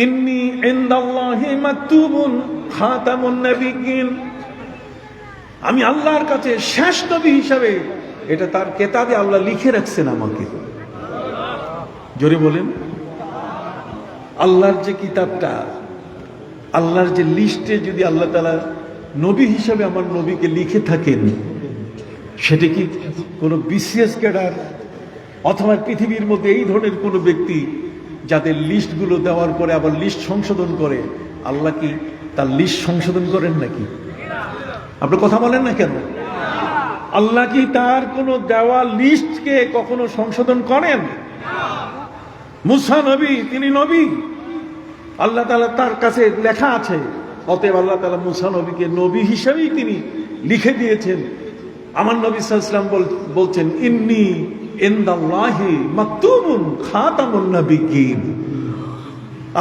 ইন্নী ইনদাল্লাহি মাকতুবুন খাতামুন নাবিয়্যিন, আমি আল্লাহর কাছে শেষ নবী হিসাবে, এটা তার কেতাবে আল্লাহ লিখে রাখছেন আমাকে। জোরে বলেন, আল্লাহর যে কিতাবটা, আল্লাহর যে লিস্টে যদি আল্লাহ তাআলা নবী হিসাবে আমার নবীকে লিখে থাকেন, সেটা কি কোনো বিসিএস ক্যাডার অথবা পৃথিবীর মধ্যে এই ধরনের কোনো ব্যক্তি যাদের লিস্টগুলো দেওয়ার পরে আবার লিস্ট সংশোধন করে, আল্লাহ কি তার লিস্ট সংশোধন করেন নাকি? আপনি কথা বলেন না কেন? আল্লাহ কি তার কোনো দেওয়া লিস্টকে কখনো সংশোধন করেন? মুসা নবী, তিনি নবী, আল্লাহ তাআলা তার কাছে লেখা আছে, অতএব আল্লাহ তাআলা মুসা নবীকে নবী হিসেবেই তিনি লিখে দিয়েছেন। আমার নবী সাল্লাল্লাহু আলাইহি ওয়াসাল্লাম বলছেন, ইন্নী ইনদাল্লাহি মাকতুবুন খাতামুন নাবিয়্যিন,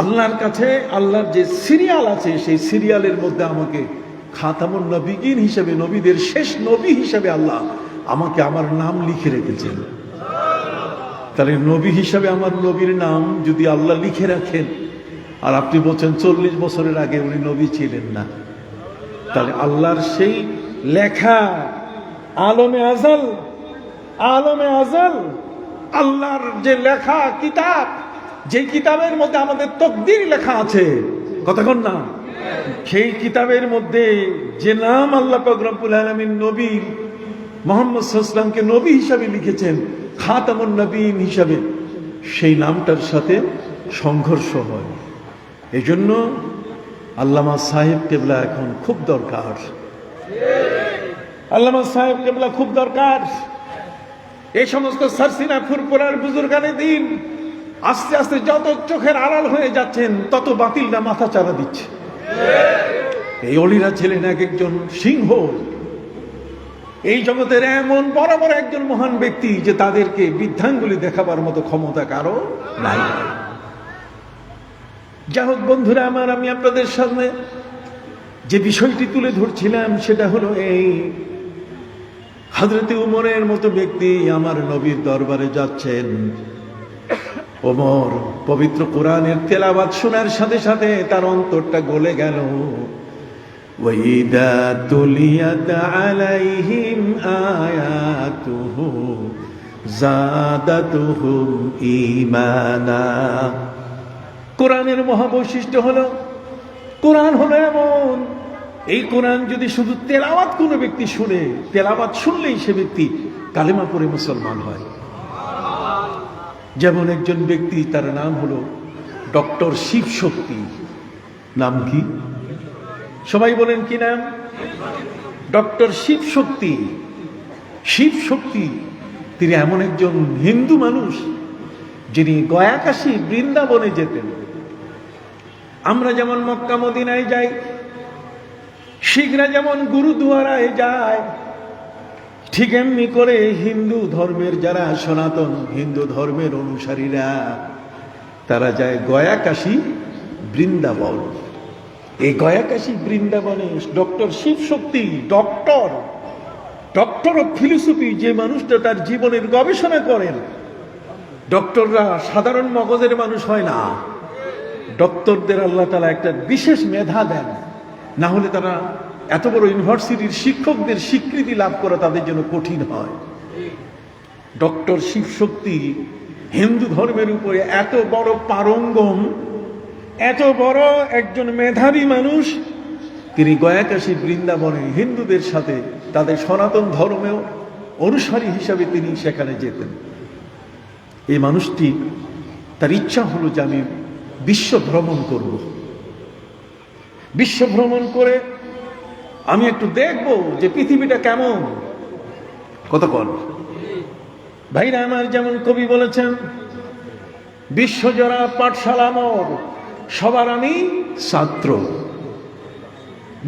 আল্লাহর কাছে আল্লাহর যে সিরিয়াল আছে, সেই সিরিয়ালের মধ্যে আমাকে খাতামুন নাবিয়্যিন হিসেবে, নবীদের শেষ নবী হিসেবে আল্লাহ আমাকে আমার নাম লিখে রেখেছেন। তাহলে নবী হিসাবে আমার নবীর নাম যদি আল্লাহ লিখে রাখেন, আর আপনি বলছেন 40 বছরের আগে উনি নবী ছিলেন না, তাহলে আল্লাহর সেই লেখা আলমে আজল, আলমে আজল আল্লাহর যে লেখা কিতাব, যে কিতাবের মধ্যে আমাদের তকদির লেখা আছে, কতক্ষণ না, সেই কিতাবের মধ্যে যে নাম আল্লাহ পাক রব্বুল আলামিন নবী মুহাম্মদ সাল্লাল্লাহু আলাইহি ওয়াসাল্লামকে নবী হিসাবে লিখেছেন, খাতামুন নবিয়্যিন হিসাবে, সেই নামটার সাথে সংঘর্ষ হয়। এই জন্য আল্লামা সাহেব কেবলা এখন খুব দরকার, আল্লামা সাহেব কেবলা খুব দরকার। এই সমস্ত সারসিনা ফুরফুরার বুজুর্গানে দিন আস্তে আস্তে যত চোখের আড়াল হয়ে যাচ্ছেন, তত বাতিলরা মাথা চারা দিচ্ছে। এই অলিরা ছিলেন এক একজন সিংহ, এই জগতের এমন বড় বড় একজন মহান ব্যক্তি যে তাদেরকে বৃদ্ধাঙ্গুলি দেখাবার মতো ক্ষমতা কারো নাই। যাই হোক বন্ধুরা আমার, আমি আপনাদের সামনে যে বিষয়টি তুলে ধরছিলাম সেটা হলো এই, হযরতে উমরের মতো ব্যক্তি আমার নবীর দরবারে যাচ্ছেন। ওমর পবিত্র কোরআনের তেলাওয়াত শোনার সাথে সাথে তার অন্তরটা গলে গেল। ওয়াইদা তুলিয়াত আলাইহিম আয়াতুহু যাদাতুহুম ঈমানা। কোরআনের মহাবৈশিষ্ট্য হলো, কোরআন হলো এমন, এই কোরআন যদি শুধু তেলাওয়াত কোনো ব্যক্তি শুনে, তেলাওয়াত শুনলেই সে ব্যক্তি কালেমা পড়ে মুসলমান হয়। যেমন একজন ব্যক্তি, তার নাম হলো ডক্টর শিবশক্তি। নাম কি? সবাই বলেন কি নাম? ডক্টর শিবশক্তি। শিবশক্তি তিনি এমন একজন হিন্দু মানুষ যিনি গয়া কাশী বৃন্দাবনে যেতেন। আমরা যেমন মক্কা মদিনায় যাই, শিখরা যেমন গুরুদুয়ারায় যায়, ঠিক এমনি করে হিন্দু ধর্মের যারা সনাতন হিন্দু ধর্মের অনুসারীরা, তারা যায় গয়া কাশী বৃন্দাবন। এই গয়া কাশী বৃন্দাবনে doctor Shivshakti, doctor of philosophy, যে মানুষটা তার জীবনের গবেষণা করেন। ডক্টররা সাধারণ মগজের মানুষ হয় না, ডক্টরদের আল্লাহ তাআলা একটা বিশেষ মেধা দেন, না হলে তারা এত বড় ইউনিভার্সিটির শিক্ষকদের স্বীকৃতি লাভ করা তাদের জন্য কঠিন হয়। ডক্টর শিবশক্তি হিন্দু ধর্মের উপরে এত বড় পারঙ্গম, এত বড় একজন মেধাবী মানুষ, তিনি গয়া কাশী বৃন্দাবনে হিন্দুদের সাথে তাদের সনাতন ধর্মেও অনুসারী হিসাবে তিনি সেখানে যেতেন। এই মানুষটি, তার ইচ্ছা হলো যে আমি বিশ্ব ভ্রমণ করব, বিশ্ব ভ্রমণ করে আমি একটু দেখব যে পৃথিবীটা কেমন। কতক্ষণ ভাইরা আমার, যেমন কবি বলেছেন, বিশ্বজোড়া পাঠশালা মোর, সবার আমি ছাত্র।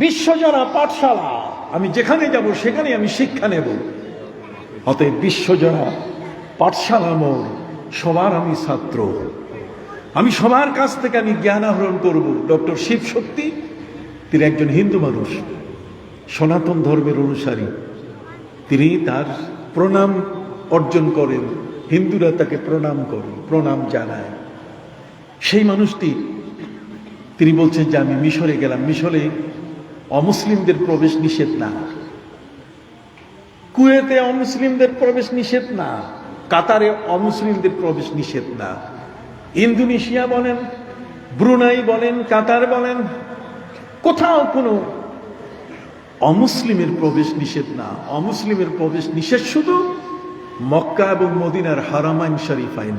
বিশ্বজোড়া পাঠশালা, আমি যেখানে যাব সেখানে আমি শিক্ষা নেব। অতএব বিশ্বজোড়া পাঠশালা মোর, সবার আমি ছাত্র, আমি সবার কাছ থেকে আমি জ্ঞান আহরণ করব। ডক্টর শিবশক্তি তিনি একজন হিন্দু মানুষ, সনাতন ধর্মের অনুসারী। তিনি তার প্রণাম অর্জন করেন, হিন্দুরা তাকে প্রণাম করে, প্রণাম জানায়। সেই মানুষটি তিনি বলছেন যে আমি মিশরে গেলাম, মিশরে অমুসলিমদের প্রবেশ নিষেধ না, কুয়েতে অমুসলিমদের প্রবেশ নিষেধ না, কাতারে অমুসলিমদের প্রবেশ নিষেধ না, ইন্দোনেশিয়া বলেন, ব্রুনাই বলেন, কাতার বলেন, কোথাও কোনো অমুসলিমের প্রবেশ নিষেধ না। অমুসলিমের প্রবেশ নিষেধ শুধু মক্কা এবং মদিনার হারামাইন শরীফাইন।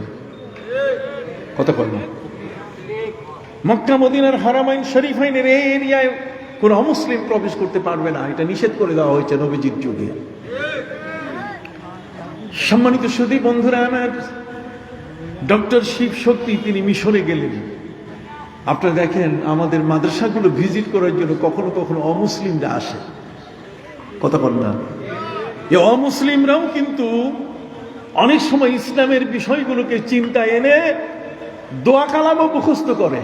কথা বল না, মক্কা মদিনার হারামাইন শরীফাইনের এই এরিয়ায় কোন অমুসলিম প্রবেশ করতে পারবে না, এটা নিষেধ করে দেওয়া হয়েছে নবীজির যুগে। সম্মানিত সুধী বন্ধুরা আমার, ডক্টর শিব শক্তি তিনি মিশরে গেলেন। আপনারা দেখেন আমাদের মাদ্রাসাগুলো ভিজিট করার জন্য কখনো কখনো অমুসলিমরা আসে। কথা বল না, এই অমুসলিমরাও কিন্তু অনেক সময় ইসলামের বিষয়গুলোকে চিন্তায় এনে দোয়া কালামও মুখস্থ করে।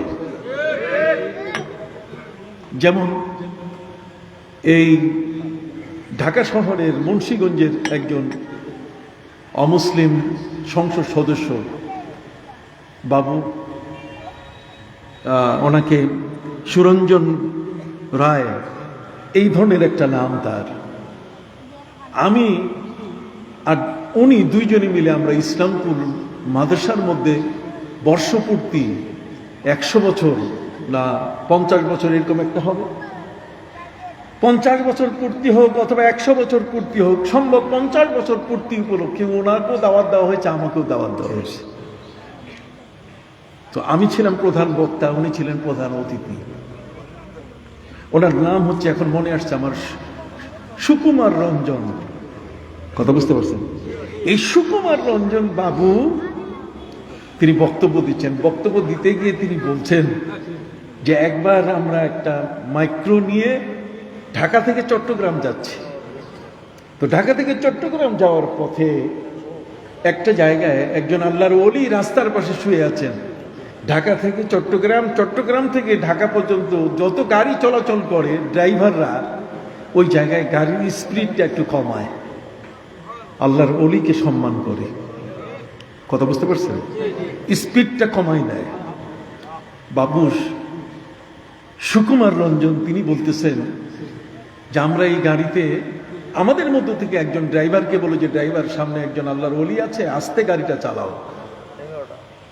যেমন এই ঢাকা শহরের মুন্সিগঞ্জের একজন অমুসলিম সংসদ সদস্য বাবু, ওনাকে সুরঞ্জন রায় এই ধরনের একটা নাম তার। আমি আর উনি দুইজনে মিলে আমরা ইসলামপুর মাদ্রাসার মধ্যে বর্ষপূর্তি 100 বছর না 50 বছর এরকম একটা হবে, 50 বছর পূর্তি হোক অথবা 100 বছর পূর্তি হোক, সম্ভব 50 বছর পূর্তি উপলক্ষে ওনাকেও দাওয়াত দেওয়া হয়েছে, আমাকেও দাওয়াত দেওয়া হয়েছে। তো আমি ছিলাম প্রধান বক্তা, উনি ছিলেন প্রধান অতিথি। ওনার নাম হচ্ছে, এখন মনে আসছে আমার, সুকুমার রঞ্জন। কথা বুঝতে পারছেন? এই সুকুমার রঞ্জন বাবু তিনি বক্তব্য দিচ্ছেন। বক্তব্য দিতে গিয়ে তিনি বলছেন যে একবার আমরা একটা মাইক্রো নিয়ে ঢাকা থেকে চট্টগ্রাম যাচ্ছি। তো ঢাকা থেকে চট্টগ্রাম যাওয়ার পথে একটা জায়গায় একজন আল্লাহর ওলি রাস্তার পাশে শুয়ে আছেন। ঢাকা থেকে চট্টগ্রাম, চট্টগ্রাম থেকে ঢাকা পর্যন্ত যত গাড়ি চলাচল করে ড্রাইভাররা ওই জায়গায় গাড়ির স্পিডটা একটু কমায়, আল্লাহর ওলিকে সম্মান করে। কথা বুঝতে পারছেন? স্পিডটা কমাই দেয়। বাবুস সুকুমার রঞ্জন তিনি বলতেছেন যে আমরা এই গাড়িতে আমাদের মধ্য থেকে একজন ড্রাইভারকে বলে যে ড্রাইভার, সামনে একজন আল্লাহর ওলি আছে, আস্তে গাড়িটা চালাও।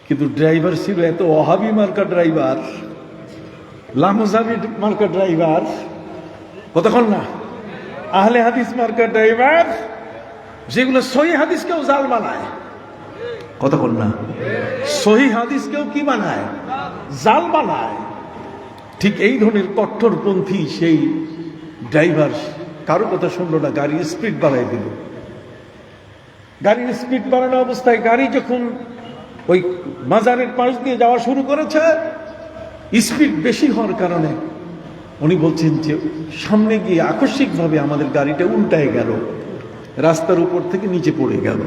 কিন্তু ড্রাইভার ছিল এত ওহাবি মার্কা ড্রাইভার, লামোজাবি মার্কা ড্রাইভার, কতক্ষণ না আহলে হাদিস মার্কা ড্রাইভার, যেগুলো সহি হাদিসকেও জাল বানায়। কতক্ষণ না সহি হাদিসকেও কি বানায়? জাল বানায়। ঠিক এই ধরনের কট্টরপন্থী সেই ড্রাইভার কারো কথা শুনলো না, গাড়ির স্পিড বাড়াই দিল। গাড়ির স্পিড বাড়ানো অবস্থায় গাড়ি যখন ওই মাজারের পাশ দিয়ে যাওয়া শুরু করেছে, স্পিড বেশি হওয়ার কারণে উনি বলছেন যে সামনে গিয়ে আকস্মিকভাবে আমাদের গাড়িটা উল্টায় গেল, রাস্তার উপর থেকে নিচে পড়ে গেল।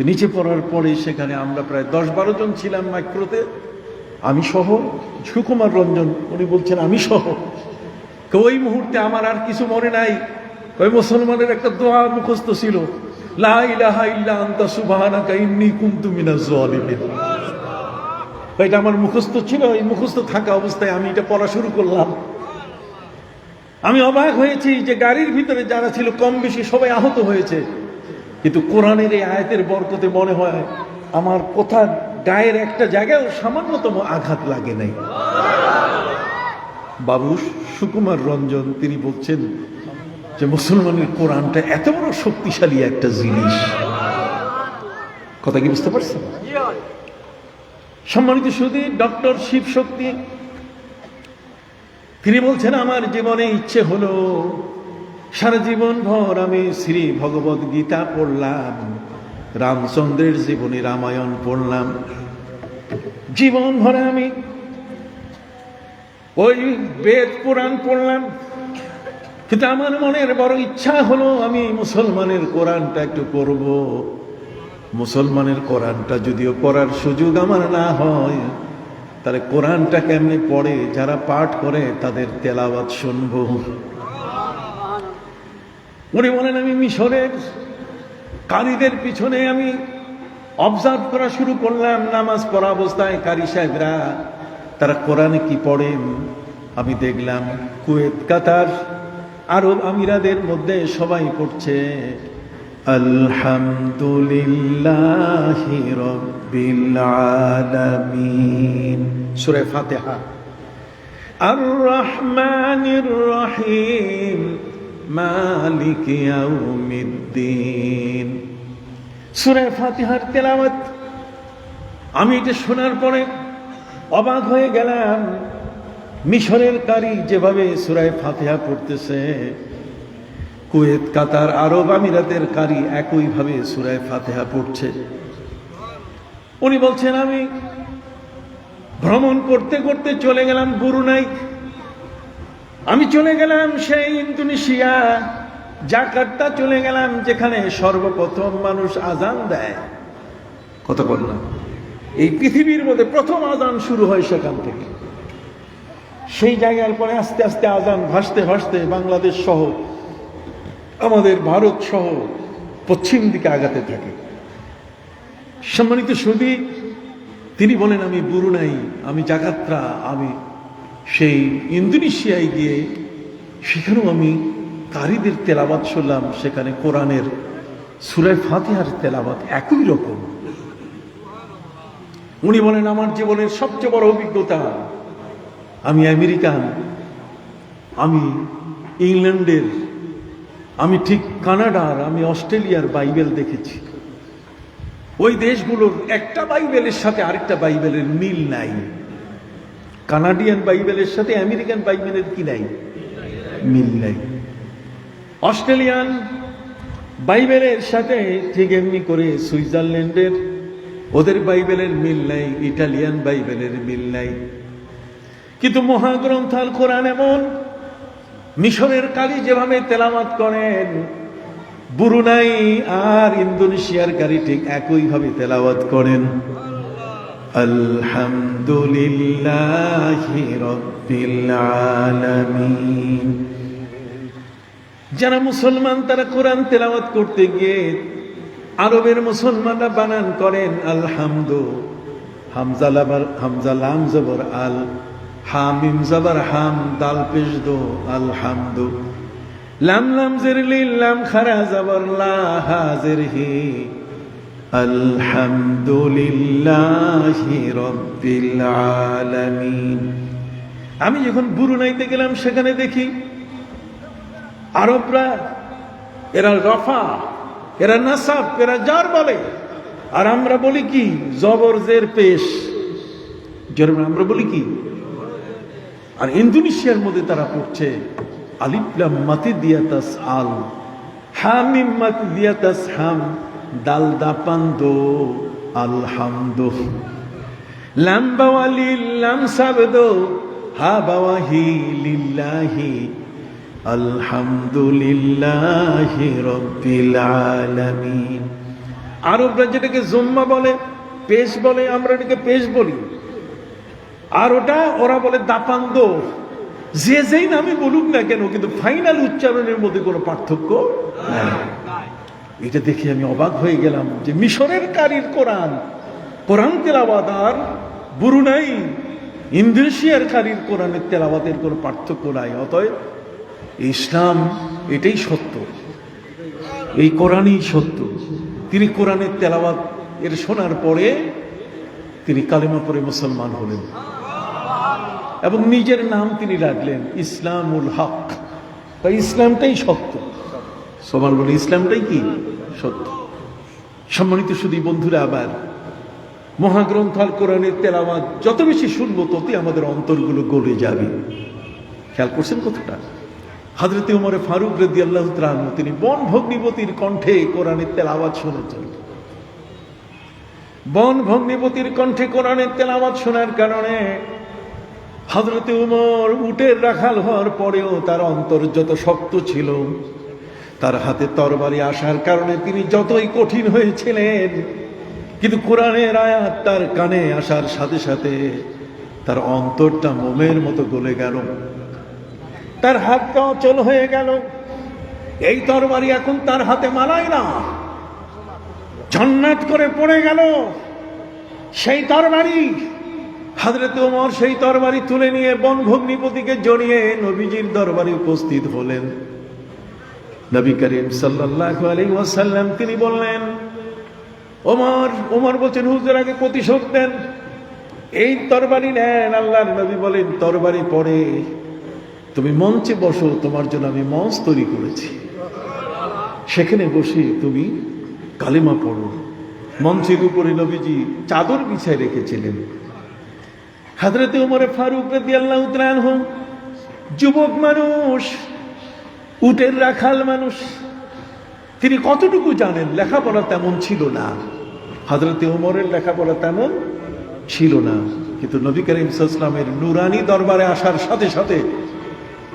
নিচে পড়ার পরে সেখানে আমরা প্রায় 10-12 জন ছিলাম মাইক্রোতে, আমি সহ। সুকুমার রঞ্জন উনি বলছেন আমি সহ। ওই মুহূর্তে আমার আর কিছু মনে নাই, ওই মুসলমানের একটা দোয়া মুখস্থ ছিল, লা ইলাহা ইল্লা আনতা সুবহানাকা ইন্নী কুনতু মিনাজ জালিমিন। এটা আমার মুখস্থ ছিল। এই মুখস্থ থাকা অবস্থায় আমি এটা পড়া শুরু করলাম। আমি অবাক হয়েছি যে গাড়ির ভিতরে যারা ছিল কম বেশি সবাই আহত হয়েছে, কিন্তু কোরআনের এই আয়াতের বরকতে মনে হয় আমার কথা গায়ের একটা জায়গায় সামান্যতম আঘাত লাগে নাই। বাবু সুকুমার রঞ্জন তিনি বলছেন যে মুসলমানের কোরআনটা এত বড় শক্তিশালী একটা জিনিস। কথা কি বুঝতে পারছেন? সম্মানিত সুধী, ডক্টর শিব শক্তি তিনি বলছেন আমার জীবনে ইচ্ছে হলো সারা জীবন ভর আমি শ্রী ভগবদ গীতা পড়লাম, রামচন্দ্রের জীবনী রামায়ণ পড়লাম, জীবন ভরে আমি ওই বেদ পুরাণ পড়লাম, কিন্তু আমার মনের বড় ইচ্ছা হলো আমি মুসলমানের কোরআনটা একটু পড়ব। মুসলমানের কোরআনটা যদিও পড়ার সুযোগ আমার না হয়, তাহলে কোরআনটা কেমনে পড়ে, যারা পাঠ করে তাদের তেলাওয়াত শুনবো। উনি বলেন আমি মিশরের কারীদের পিছনে আমি অবজার্ভ করা শুরু করলাম। নামাজ পড়া অবস্থায় কারি সাহেবরা তারা কোরআনে কি পড়েন আমি দেখলাম কুয়েত, কাতার, আরব আমিরাদের মধ্যে সবাই পড়ছে আলহামদুলিল্লাহি রাব্বিল আলামিন, সূরা ফাতিহা। আর রহমানির রহিম মালিক ইয়াউমিদ্দিন, সূরা ফাতিহার তেলাওয়াত। আমি এটা শোনার পরে অবাক হয়ে গেলাম। মিশরের কারি যেভাবে সূরা ফাতিহা পড়তেছে, কুয়েত, কাতার, আরব আমিরাতের কারি একইভাবে সূরা ফাতিহা পড়ছে। উনি বলছেন আমি ভ্রমণ করতে করতে চলে গেলাম ব্রুনাই, আমি চলে গেলাম সেই ইন্দোনেশিয়া, জাকার্তা চলে গেলাম, যেখানে সর্বপ্রথম মানুষ আজান দেয়। কত বললাম, এই পৃথিবীর মধ্যে প্রথম আজান শুরু হয় সেখান থেকে। সেই জায়গার পরে আস্তে আস্তে আজান ভাসতে ভাসতে বাংলাদেশ সহ আমাদের ভারত সহ পশ্চিম দিকে আগাতে থাকে। সম্মানিত সুধী, তিনি বলেন আমি ব্রুনাই, আমি জাকার্তা, আমি সেই ইন্দোনেশিয়ায় গিয়ে সেখানেও আমি কারীদের তেলাওয়াত শুনলাম, সেখানে কোরআনের সূরা ফাতিহার তেলাওয়াত একই রকম। উনি বলেন আমার জীবনের সবচেয়ে বড় অভিজ্ঞতা, আমি আমেরিকান, আমি ইংল্যান্ডের, আমি ঠিক কানাডার, আমি অস্ট্রেলিয়ার বাইবেল দেখেছি। ওই দেশগুলোর একটা বাইবেলের সাথে আরেকটা বাইবেলের মিল নাই। কানাডিয়ান বাইবেলের সাথে আমেরিকান বাইবেলের কি নাই? মিল নাই। অস্ট্রেলিয়ান বাইবেলের সাথে ঠিক এমনি করে সুইজারল্যান্ডের ওদের বাইবেলের মিল নাই, ইটালিয়ান বাইবেলের মিল নাই। কিন্তু মহাগ্রন্থ আল কোরআন এমন, মিশরের কারি যেভাবে তেলাওয়াত করেন, ব্রুনাই আর ইন্দোনেশিয়ার কারি ঠিক একইভাবে তেলাওয়াত করেন। আলহামদুলিল্লাহি রাব্বিল আলামিন। যারা মুসলমান তারা কোরআন তেলাওয়াত করতে গিয়ে আরবের মুসলমানরা বানান করেন আলহামদু, হামজা লাম জবর আল, হামিম জবর হাম, দাল পেশ দো আলহামদু, লাম লাম জের লিল, লাম খারা জবর লা, হাজির হি, আলহামদুলিল্লাহি রাব্বিল আলামিন। আমি যখন ব্রুনাইতে গেলাম সেখানে দেখি আরবরা এরা রফা, এরা নাসাব, এরা জার বলে, আর আমরা বলি কি জবর জের পেশ, আমরা বলি কি। আর ইন্দোনেশিয়ার মধ্যে তারা পড়ছে আলিফ লাম মাতি দিয়া তাস আল, হামিম মাতি দিয়া তাস হাম, দাল দাপান্দো আলহামদু, লাম বাওয়ালি লাম সাবদো, হা বাওয়াহি লিল্লাহি, আলহামদুলিল্লাহি রাব্বিল আলামিন। আরবরা যেটাকে জুম্মা বলে, পেশ বলে, আমরা এটাকে পেশ বলি, আর ওরা বলে দাপান্দো। যে যেই নামে বলুক না কেন, কিন্তু ফাইনাল উচ্চারণের মধ্যে কোনো পার্থক্য নাই। এটা দেখে আমি অবাক হয়ে গেলাম যে মিশরের কারির কোরআন তেলাওয়াত আর ব্রুনাই ইন্দোনেশিয়ার কারির কোরআনের তেলাওয়াতের কোনো পার্থক্য নাই। অতএব ইসলাম এটাই সত্য, এই কোরআনই সত্য। তিনি কোরআনের তেলাওয়াত এর শোনার পরে তিনি কালেমা পড়ে মুসলমান হলেন এবং নিজের নাম তিনি রাখলেন ইসলামুল হক। ইসলামটাই সত্য। সবার বলে ইসলামটাই কি সত্য। সম্মানিত সুধী বন্ধুরা, আবার মহাগ্রন্থ আল কোরআনের তেলাওয়াত যত বেশি শুনবো ততই আমাদের অন্তরগুলো গলে যাবে। খেয়াল করছেন কথাটা? হযরত ওমর ফারুক রাদিয়াল্লাহু তাআলা আনহু তিনি বন ভগ্নিপতির কণ্ঠে কোরআনের তেলাওয়াত শুনেছেন। বন ভগ্নিপতির কণ্ঠে কোরআনের তেলাওয়াত শোনার কারণে হযরত ওমর উটের রাখাল হওয়ার পরেও তার অন্তর যত শক্ত ছিল, তার হাতে তরবারি আসার কারণে তিনি যতই কঠিন হয়েছিলেন, কিন্তু কোরআনের আয়াত তার কানে আসার সাথে সাথে তার অন্তরটা মোমের মতো গলে গেল, তার হাতটা অচল হয়ে গেল। এই তরবারি এখন তার হাতে মানায় না, ঝন্নাট করে পড়ে গেল। সেই তরবারি হযরত ওমর সেই তরবারি তুলে নিয়ে বনভগ্নিপতিকে জড়িয়ে নবীজির দরবারে উপস্থিত হলেন। নবী করিম সাল্লাল্লাহু আলাইহি ওয়াসাল্লাম তিনি বললেন, ওমর বলছেন, হুজুর আগে প্রতিশোধ দেন, এই তরবারি নেন। আল্লাহর নবী বলেন, তরবারি পরে তুমি মঞ্চে বসো, তোমার জন্য আমি মঞ্চ তৈরি করেছি, সেখানে বসে তুমি কালেমা পড়ো। মঞ্চের উপরে নবীজি চাদর বিছায় রেখেছিলেন। হযরত ওমর ফারুক রাদিয়াল্লাহু তাআলা আনহু যুবক মানুষ, উটের রাখাল মানুষ, তিনি কতটুকু জানেন? লেখাপড়া তেমন ছিল না। হযরত ওমরের লেখাপড়া তেমন ছিল না, কিন্তু নবী করিম সাল্লাল্লাহু আলাইহি ওয়াসাল্লামের নূরানি দরবারে আসার সাথে সাথে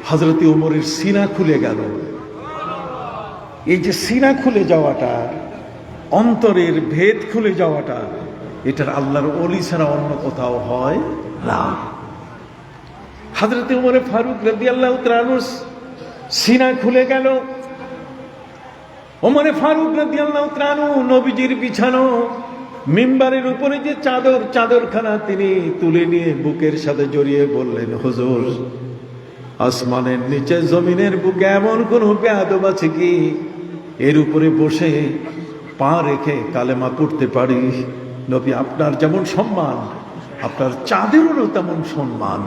হযরত ওমরের সিনা খুলে গেল। এই যে সিনা খুলে যাওয়াটা, অন্তরের ভেদ খুলে যাওয়াটা, এটার আল্লাহর ওলি ছাড়া অন্য কোথাও হয় না। হযরত ওমর ফারুক রাদিয়াল্লাহু তাআলা আনহু সিনা খুলে গেল। ওমর ফারুক রাদিয়াল্লাহু তাআলা আনহু নবীজির বিছানো মিম্বারের উপরে যে চাদরখানা তিনি তুলে নিয়ে বুকের সাথে জড়িয়ে বললেন, হুজুর, আসমানের নিচে জমিনের বুকে এমন কোন বেয়াদব আছে কি এর উপরে বসে পা রেখে কালেমা পড়তে পারি? নবী, আপনার যেমন সম্মান, আপনার চাদরেরও তেমন সম্মান।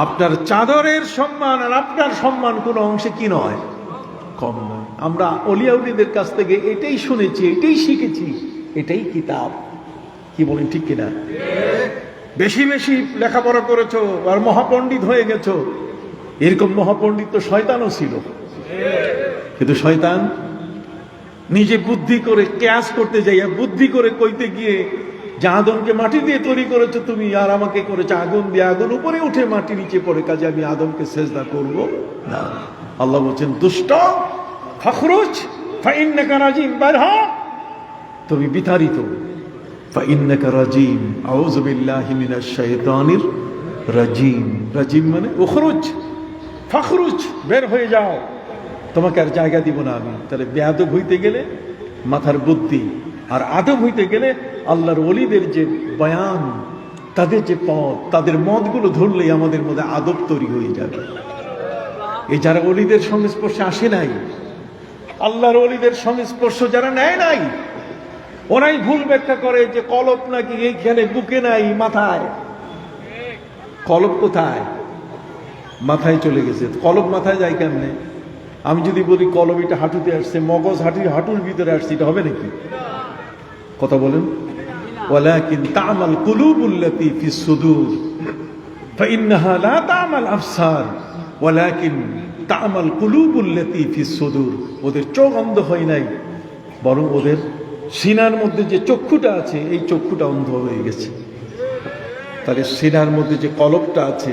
আপনার চাদরের সম্মান আর আপনার সম্মান কোনো অংশে কি নয়, কম নয়। আমরা অলিয়া উলিদের কাছ থেকে এটাই শুনেছি, এটাই শিখেছি, এটাই কিতাব। কি বলেন, ঠিক কিনা? বেশি বেশি লেখাপড়া করেছো আর মহাপণ্ডিত হয়ে গেছো, এরকম মহাপণ্ডিত তো শয়তানও ছিল। কিন্তু শয়তান নিজে বুদ্ধি করে ক্যাশ করতে যাইয়া, বুদ্ধি করে কইতে গিয়ে, যে আদমকে মাটি দিয়ে তৈরি করেছো তুমি, আর আমাকে করেছো আগুন দিয়ে, আগুন উপরে উঠে মাটি নিচে পড়ে, কাজে আমি আদমকে সেজদা করব না। আল্লাহ বলছেন, দুষ্ট, ফখরুজ ফাইন্নাকা রাজিম, বের হ, তুমি বিতাড়িত। ফাইন্নাকা রাজিম, আউযু বিল্লাহি মিনাশ শাইতানির রাজিম। রাজিম মানে উখরুজ, ফখরুজ, বের হয়ে যাও, তোমাকে আর জায়গা দিব না আমি। তাহলে বেয়াদব হইতে গেলে মাথার বুদ্ধি, আর আদব হইতে গেলে আল্লাহর ওলিদের যে বয়ান, তাদের যে পথ, তাদের মতগুলো ধরলেই আমাদের মধ্যে আদব তৈরি হয়ে যাবে। এই যারা ওলিদের সংস্পর্শে আসে নাই, আল্লাহর ওলিদের সংস্পর্শ যারা নেয় নাই, ওরাই ভুল ব্যাখ্যা করে যে কলব নাকি এইখানে বুকে নাই, মাথায়। কলব কোথায়? মাথায় চলে গেছে। কলব মাথায় যায় কেমনে? আমি যদি বলি কলব এটা হাঁটুতে আসছে, মগজ হাঁটুর ভিতরে আসছে, এটা হবে নাকি? কথা বলেন। ওয়ালাকিন তা'মাল কুলুবুল্লাতী ফিস সুদূর ফাইন্নাহা লা তা'মাল আবসার ওয়ালাকিন তা'মাল কুলুবুল্লাতী ফিস সুদূর। ওদের চোখ অন্ধ হয় নাই, বরং ওদের সিনার মধ্যে যে চক্ষুটা আছে, এই চক্ষুটা অন্ধ হয়ে গেছে। তাহলে সিনার মধ্যে যে কলবটা আছে,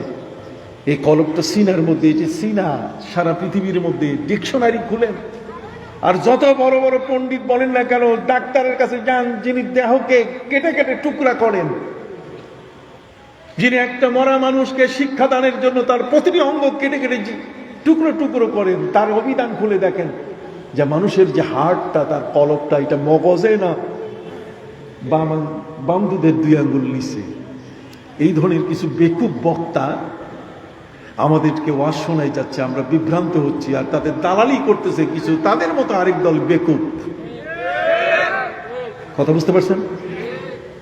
এই কলবটা সিনার মধ্যে, এই যে সিনা, সারা পৃথিবীর মধ্যে ডিকশনারি খুলেন আর যত বড় বড় পণ্ডিত বলেন না কেন, ডাক্তারের কাছে যান, যিনি দেহকে কেটে কেটে টুকরা করেন, যিনি একটা মরা মানুষকে শিক্ষাদানের জন্য তার প্রতিটি অঙ্গ কেটে কেটে টুকরো টুকরো করেন, তার অভিধান খুলে দেখেন যে মানুষের যে হাড়টা, তার কলবটা, এটা মগজে না বামদুদের 2 আঙ্গুল নিচে। এই ধরনের কিছু বেকুব বক্তা আমাদেরকে ওয়াজ শোনাই যাচ্ছে, আমরা বিভ্রান্ত হচ্ছি, আর তাদের দালালি করতেছে কিছু তাদের মতো আরেক দল বেকুব। কথা বুঝতে পারছেন?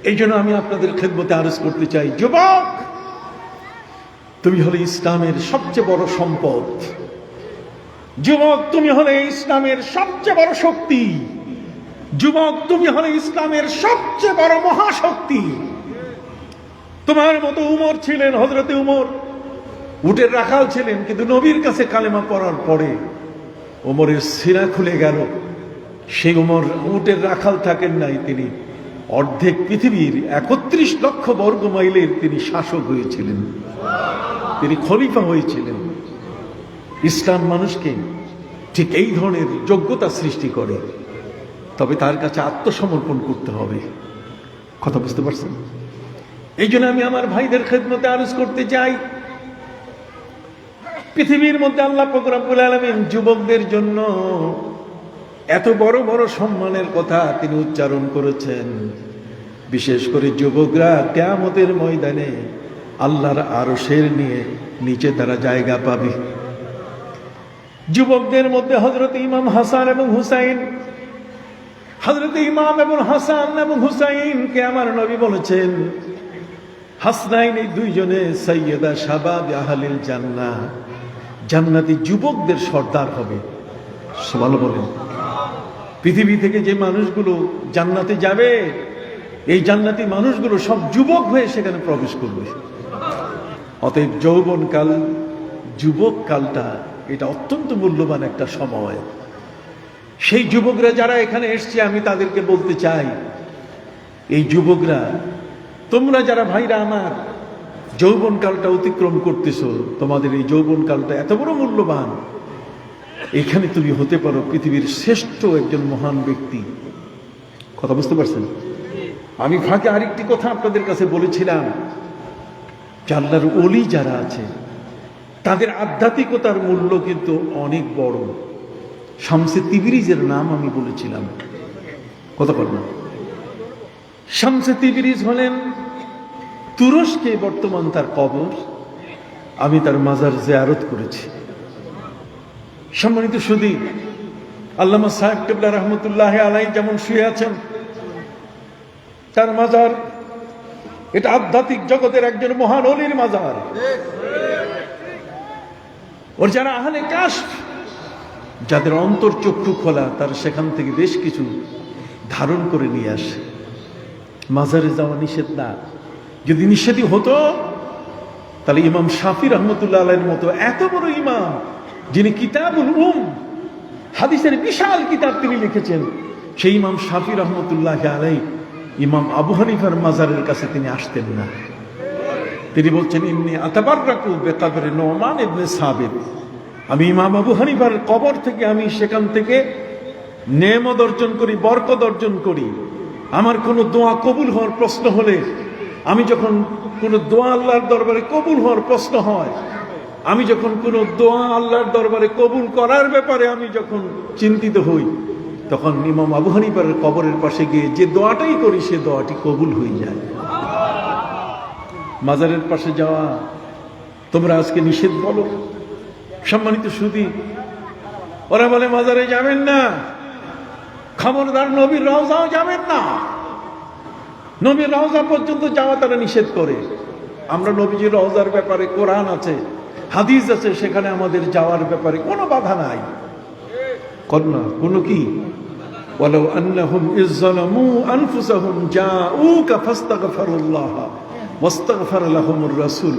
এই জন্য আমি আপনাদের খেদমতে আরজ করতে চাই, যুবক, তুমি হলে ইসলামের সবচেয়ে বড় সম্পদ। যুবক, তুমি হলে ইসলামের সবচেয়ে বড় শক্তি। যুবক, তুমি হলে ইসলামের সবচেয়ে বড় মহাশক্তি। তোমার মতো উমর ছিলেন, হযরতে উমর উটের রাখাল ছিলেন, কিন্তু নবীর কাছে কালেমা পড়ার পরে ওমরের সিনা খুলে গেল। সেই ওমর উটের রাখাল থাকেন নাই, তিনি অর্ধেক পৃথিবীর 31 লক্ষ বর্গ মাইলের তিনি শাসক হয়েছিলেন, তিনি খলিফা হয়েছিলেন। ইসলাম মানুষকে ঠিক এই ধরনের যোগ্যতা সৃষ্টি করে, তবে তার কাছে আত্মসমর্পণ করতে হবে। কথা বুঝতে পারছেন? এই জন্য আমি আমার ভাইদের খেদমতে আরজ করতে চাই, পৃথিবীর মধ্যে আল্লাহ পাক রব্বুল আলামিন যুবকদের জন্য এত বড় বড় সম্মানের কথা তিনি উচ্চারণ করেছেন। বিশেষ করে যুবকরা কিয়ামতের ময়দানে আল্লাহর আরশের নিয়ে নিচে তারা জায়গা পাবে। যুবকদের মধ্যে হযরত ইমাম হাসান এবং হুসাইন, হযরত ইমাম এবং হাসান এবং হুসাইনকে আমার নবী বলেছেন, হাসনাইন এই দুইজনে সাইয়্যিদা শাবাব আহলিল জান্নাহ, জান্নাতি যুবকদের সর্দার হবে। সুবহানাল্লাহ বলেন। পৃথিবী থেকে যে মানুষগুলো জান্নাতে যাবে, এই জান্নাতি মানুষগুলো সব যুবক হয়ে সেখানে প্রবেশ করবে। অতএব যৌবনকাল, যুবককালটা এটা অত্যন্ত মূল্যবান একটা সময়। সেই যুবকরা যারা এখানে এসছে, আমি তাদেরকে বলতে চাই, এই যুবকরা, তোমরা যারা ভাইরা আমার যৌবনকালটা অতিক্রম করতেছো, তোমাদের এই যৌবনকালটা এত বড় মূল্যবান। এখানে তুমি হতে পারো পৃথিবীর শ্রেষ্ঠ একজন মহান ব্যক্তি। কথা বুঝতে পারছেন? আমি ফাঁকে আরেকটি কথা আপনাদের কাছে বলেছিলাম, আল্লাহর ওলি যারা আছে তাদের আধ্যাত্মিকতার মূল্য কিন্তু অনেক বড়। শামসে তিবরিজের নাম আমি বলেছিলাম, কথা বল না। শামসে তিবরিজ হলেন তুরস্কে বর্তমান তার কবর। আমি তার মাজার জিয়ারত করেছি। সম্মানিত সুধী, আল্লামা সাহেব কিবলা রহমতুল্লাহ আলাইহি যেমন শুয়ে আছেন, তার মাজার এটা আধ্যাত্মিক জগতের একজন মহান ওলির মাজার। ওর যারা আহলে কাশফ, যাদের অন্তর চক্ষু খোলা, তার সেখান থেকে বেশ কিছু ধারণ করে নিয়ে আসে। মাজারে যাওয়া নিষেধ না। যদি নিষেধই হতো তাহলে ইমাম শাফি রহমতুল্লাহ আলাইহির মতো এত বড় ইমাম, যিনি কিতাবুল হাদিসের বিশাল কিতাব তিনি লিখেছেন, সেই ইমাম শাফি রহমতুল্লাহ আলাইহি ইমাম আবু হানিফার মাজারের কাছে তিনি আসতেন না। তিনি বলছেন, ইন্নী আতাবাররাকু বিকবরি নুমান ইবনে সাবিত, আমি ইমাম আবু হানিফার কবর থেকে আমি সেখান থেকে নেমত অর্জন করি, বরকত অর্জন করি। আমার কোনো দোয়া কবুল হওয়ার প্রশ্ন হলে, আমি যখন কোনো দোয়া আল্লাহর দরবারে কবুল হওয়ার প্রশ্ন হয়, আমি যখন কোনো দোয়া আল্লাহর দরবারে কবুল করার ব্যাপারে আমি যখন চিন্তিত হই, তখন ইমাম আবু হানিফার কবরের পাশে গিয়ে যে দোয়াটাই করি সে দোয়াটি কবুল হয়ে যায়। মাজারের পাশে যাওয়া তোমরা আজকে নিষেধ বলো। সম্মানিত সুধী, ওরা বলে মাজারে যাবেন না, খবরদার নবীর রওজাও যাবেন না। নবীর রওজা পর্যন্ত যাওয়া তারা নিষেধ করে। আমরা নবীজির রওজার ব্যাপারে কোরআন আছে, হাদিস আছে, সেখানে আমাদের যাওয়ার ব্যাপারে কোনো বাধা নাই। কন্যা কোনো কি ওয়ালাউ আন্নাহুম ইযযালামু আনফুসাহুম জাউকা ফাস্তাগফিরুল্লাহ ওয়াস্তাগফার লাহুমুর রাসূল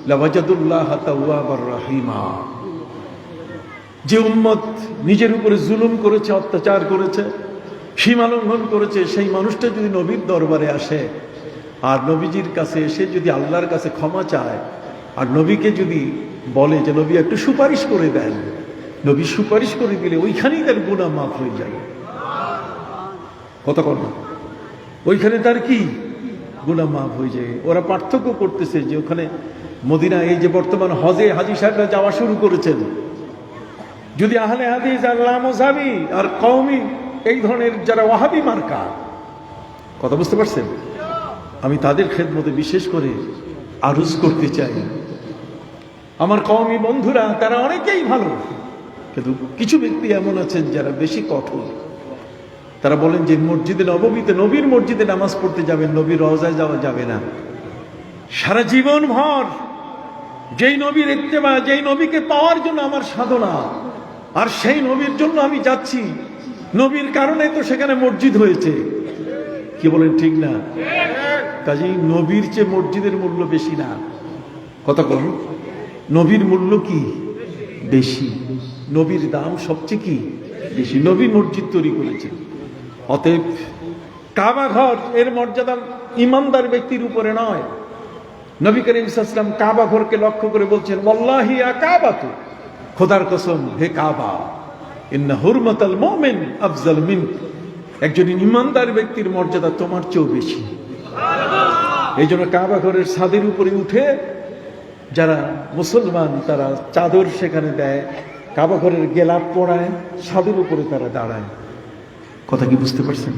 লাওয়াজাদুল্লাহা তাওয়াবার রাহিমা। যে উম্মত নিজের উপরে জুলুম করেছে, অত্যাচার করেছে, সীমা লঙ্ঘন করেছে, সেই মানুষটা যদি নবীর দরবারে আসে আর নবীজির কাছে এসে যদি আল্লাহর কাছে ক্ষমা চায়, আর নবীকে যদি বলে যে নবী একটু সুপারিশ করে দেন, নবী সুপারিশ করে দিলে ওইখানেই তার গুনাহ মাফ হয়ে যায়। কথা বল, ওইখানে তার কি গুনাহ মাফ হয়ে যায়। ওরা পার্থক্য করতেছে যে ওখানে মদিনা, এই যে বর্তমান হজে হাজী সাহেবরা যাওয়া শুরু করেছেন, যদি আহলে হাদিস আর লামজাবি আর কওমি এই ধরনের যারা ওয়াহাবি মার্কা, কথা বুঝতে পারছেন, আমি তাদের খেদমতে বিশেষ করে আরজ করতে চাই। আমার কওমি বন্ধুরা তারা অনেকেই ভালো, কিন্তু কিছু ব্যক্তি এমন আছেন যারা বেশি কঠোর। তারা বলেন যে মসজিদে নববীতে, নবীর মসজিদে নামাজ পড়তে যাবেন, নবীর রওজায় যাওয়া যাবে না। সারা জীবন ভর যেই নবীর ইত্তেবা, যেই নবীকে পাওয়ার জন্য আমার সাধনা, আর সেই নবীর জন্য আমি যাচ্ছি, নবীর কারণে তো সেখানে মসজিদ হয়েছে। কি বলেন, ঠিক না? কাজেই নবীর চেয়ে মসজিদের মূল্য বেশি না। কথা বলুন, নবীর মূল্য কি বেশি, নবীর দাম সবচেয়ে কি বেশি। নবী মসজিদ তৈরি করেছেন। অতএব কাবা ঘর এর মর্যাদা ইমানদার ব্যক্তির উপরে নয়। নবী করিম সাল্লাল্লাহু আলাইহি ওয়াসাল্লাম কাবা ঘরকে লক্ষ্য করে বলছেন, ওয়াল্লাহি ইয়া কাবাতু, খোদার কসম হে কাবা, ইন্না হুরমাতাল মুমিন আফজাল মিন, একজন ইমানদার ব্যক্তির মর্যাদা তোমার চেয়েও বেশি। এই জন্য কাবা ঘরের ছাদের উপরে উঠে যারা মুসলমান তারা চাদর সেখানে দেয়, কাবা ঘরের গেলাপ পড়ায়, ছাদের উপরে তারা দাঁড়ায়। কথা কি বুঝতে পারছেন?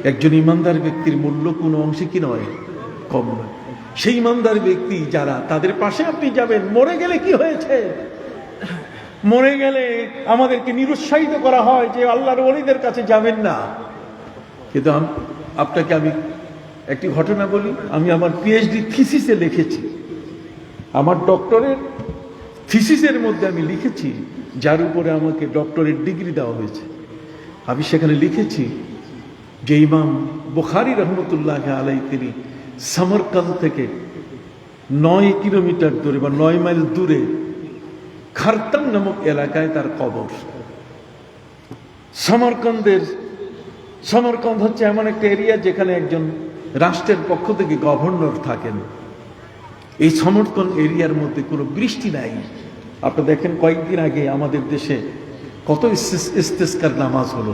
একজন ইমানদার ব্যক্তির মূল্য কোনো অংশে কি নয়, কম নয়। সেই ইমানদার ব্যক্তি যারা, তাদের পাশে আপনি যাবেন। মরে গেলে কি হয়েছে? মরে গেলে আমাদেরকে নিরুৎসাহিত করা হয় যে আল্লাহর ওলিদের কাছে যাবেন না। কিন্তু আপনাকে আমি একটি ঘটনা বলি। আমি আমার পিএইচডি থিসিসে লিখেছি, আমার ডক্টরের থিসিসের মধ্যে আমি লিখেছি, যার উপরে আমাকে ডক্টরেট ডিগ্রি দেওয়া হয়েছে। আমি সেখানে লিখেছি যে ইমাম বুখারী রহমতুল্লাহ আলাইহি তিনি সমরকন্দ থেকে 9 কিলোমিটার দূরে বা 9 মাইল দূরে খারতান নামক এলাকায় তার কবর। সমরকন্দ হচ্ছে এমন একটা এরিয়া যেখানে একজন রাষ্ট্রের পক্ষ থেকে গভর্নর থাকেন। এই সমরকন্দ এরিয়ার মধ্যে কোনো বৃষ্টি নাই। আপনি দেখেন কয়েকদিন আগে আমাদের দেশে কত ইস্তেসকার নামাজ হলো,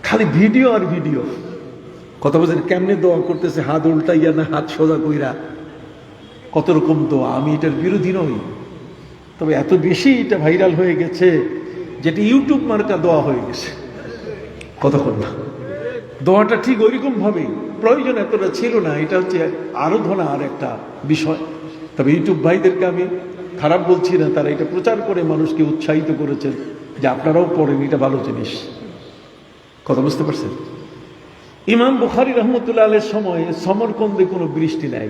খালি ভিডিও আর ভিডিও। কত বছর কেমনে দোয়া করতেছে, হাত উল্টাইয়া না হাত সোজা কইরা, কত রকম দোয়া। আমি এটার বিরোধী নই, তবে এত বেশি এটা ভাইরাল হয়ে গেছে যেটা ইউটিউব মার্কা দোয়া হয়ে গেছে। কতক্ষণ না দোয়াটা ঠিক ওইরকম ভাবেই, প্রয়োজন এতটা ছিল না। এটা হচ্ছে আরাধনা আর একটা বিষয়। তবে ইউটিউব ভাইদেরকে আমি খারাপ বলছি না, তারা এটা প্রচার করে মানুষকে উৎসাহিত করেছেন যে আপনারাও পড়েন, এটা ভালো জিনিস। কথা বুঝতে পারছেন? ইমাম বুখারী রহমতুল্লাহ আলাইহির সময় সমরকন্দে কোনো বৃষ্টি নাই।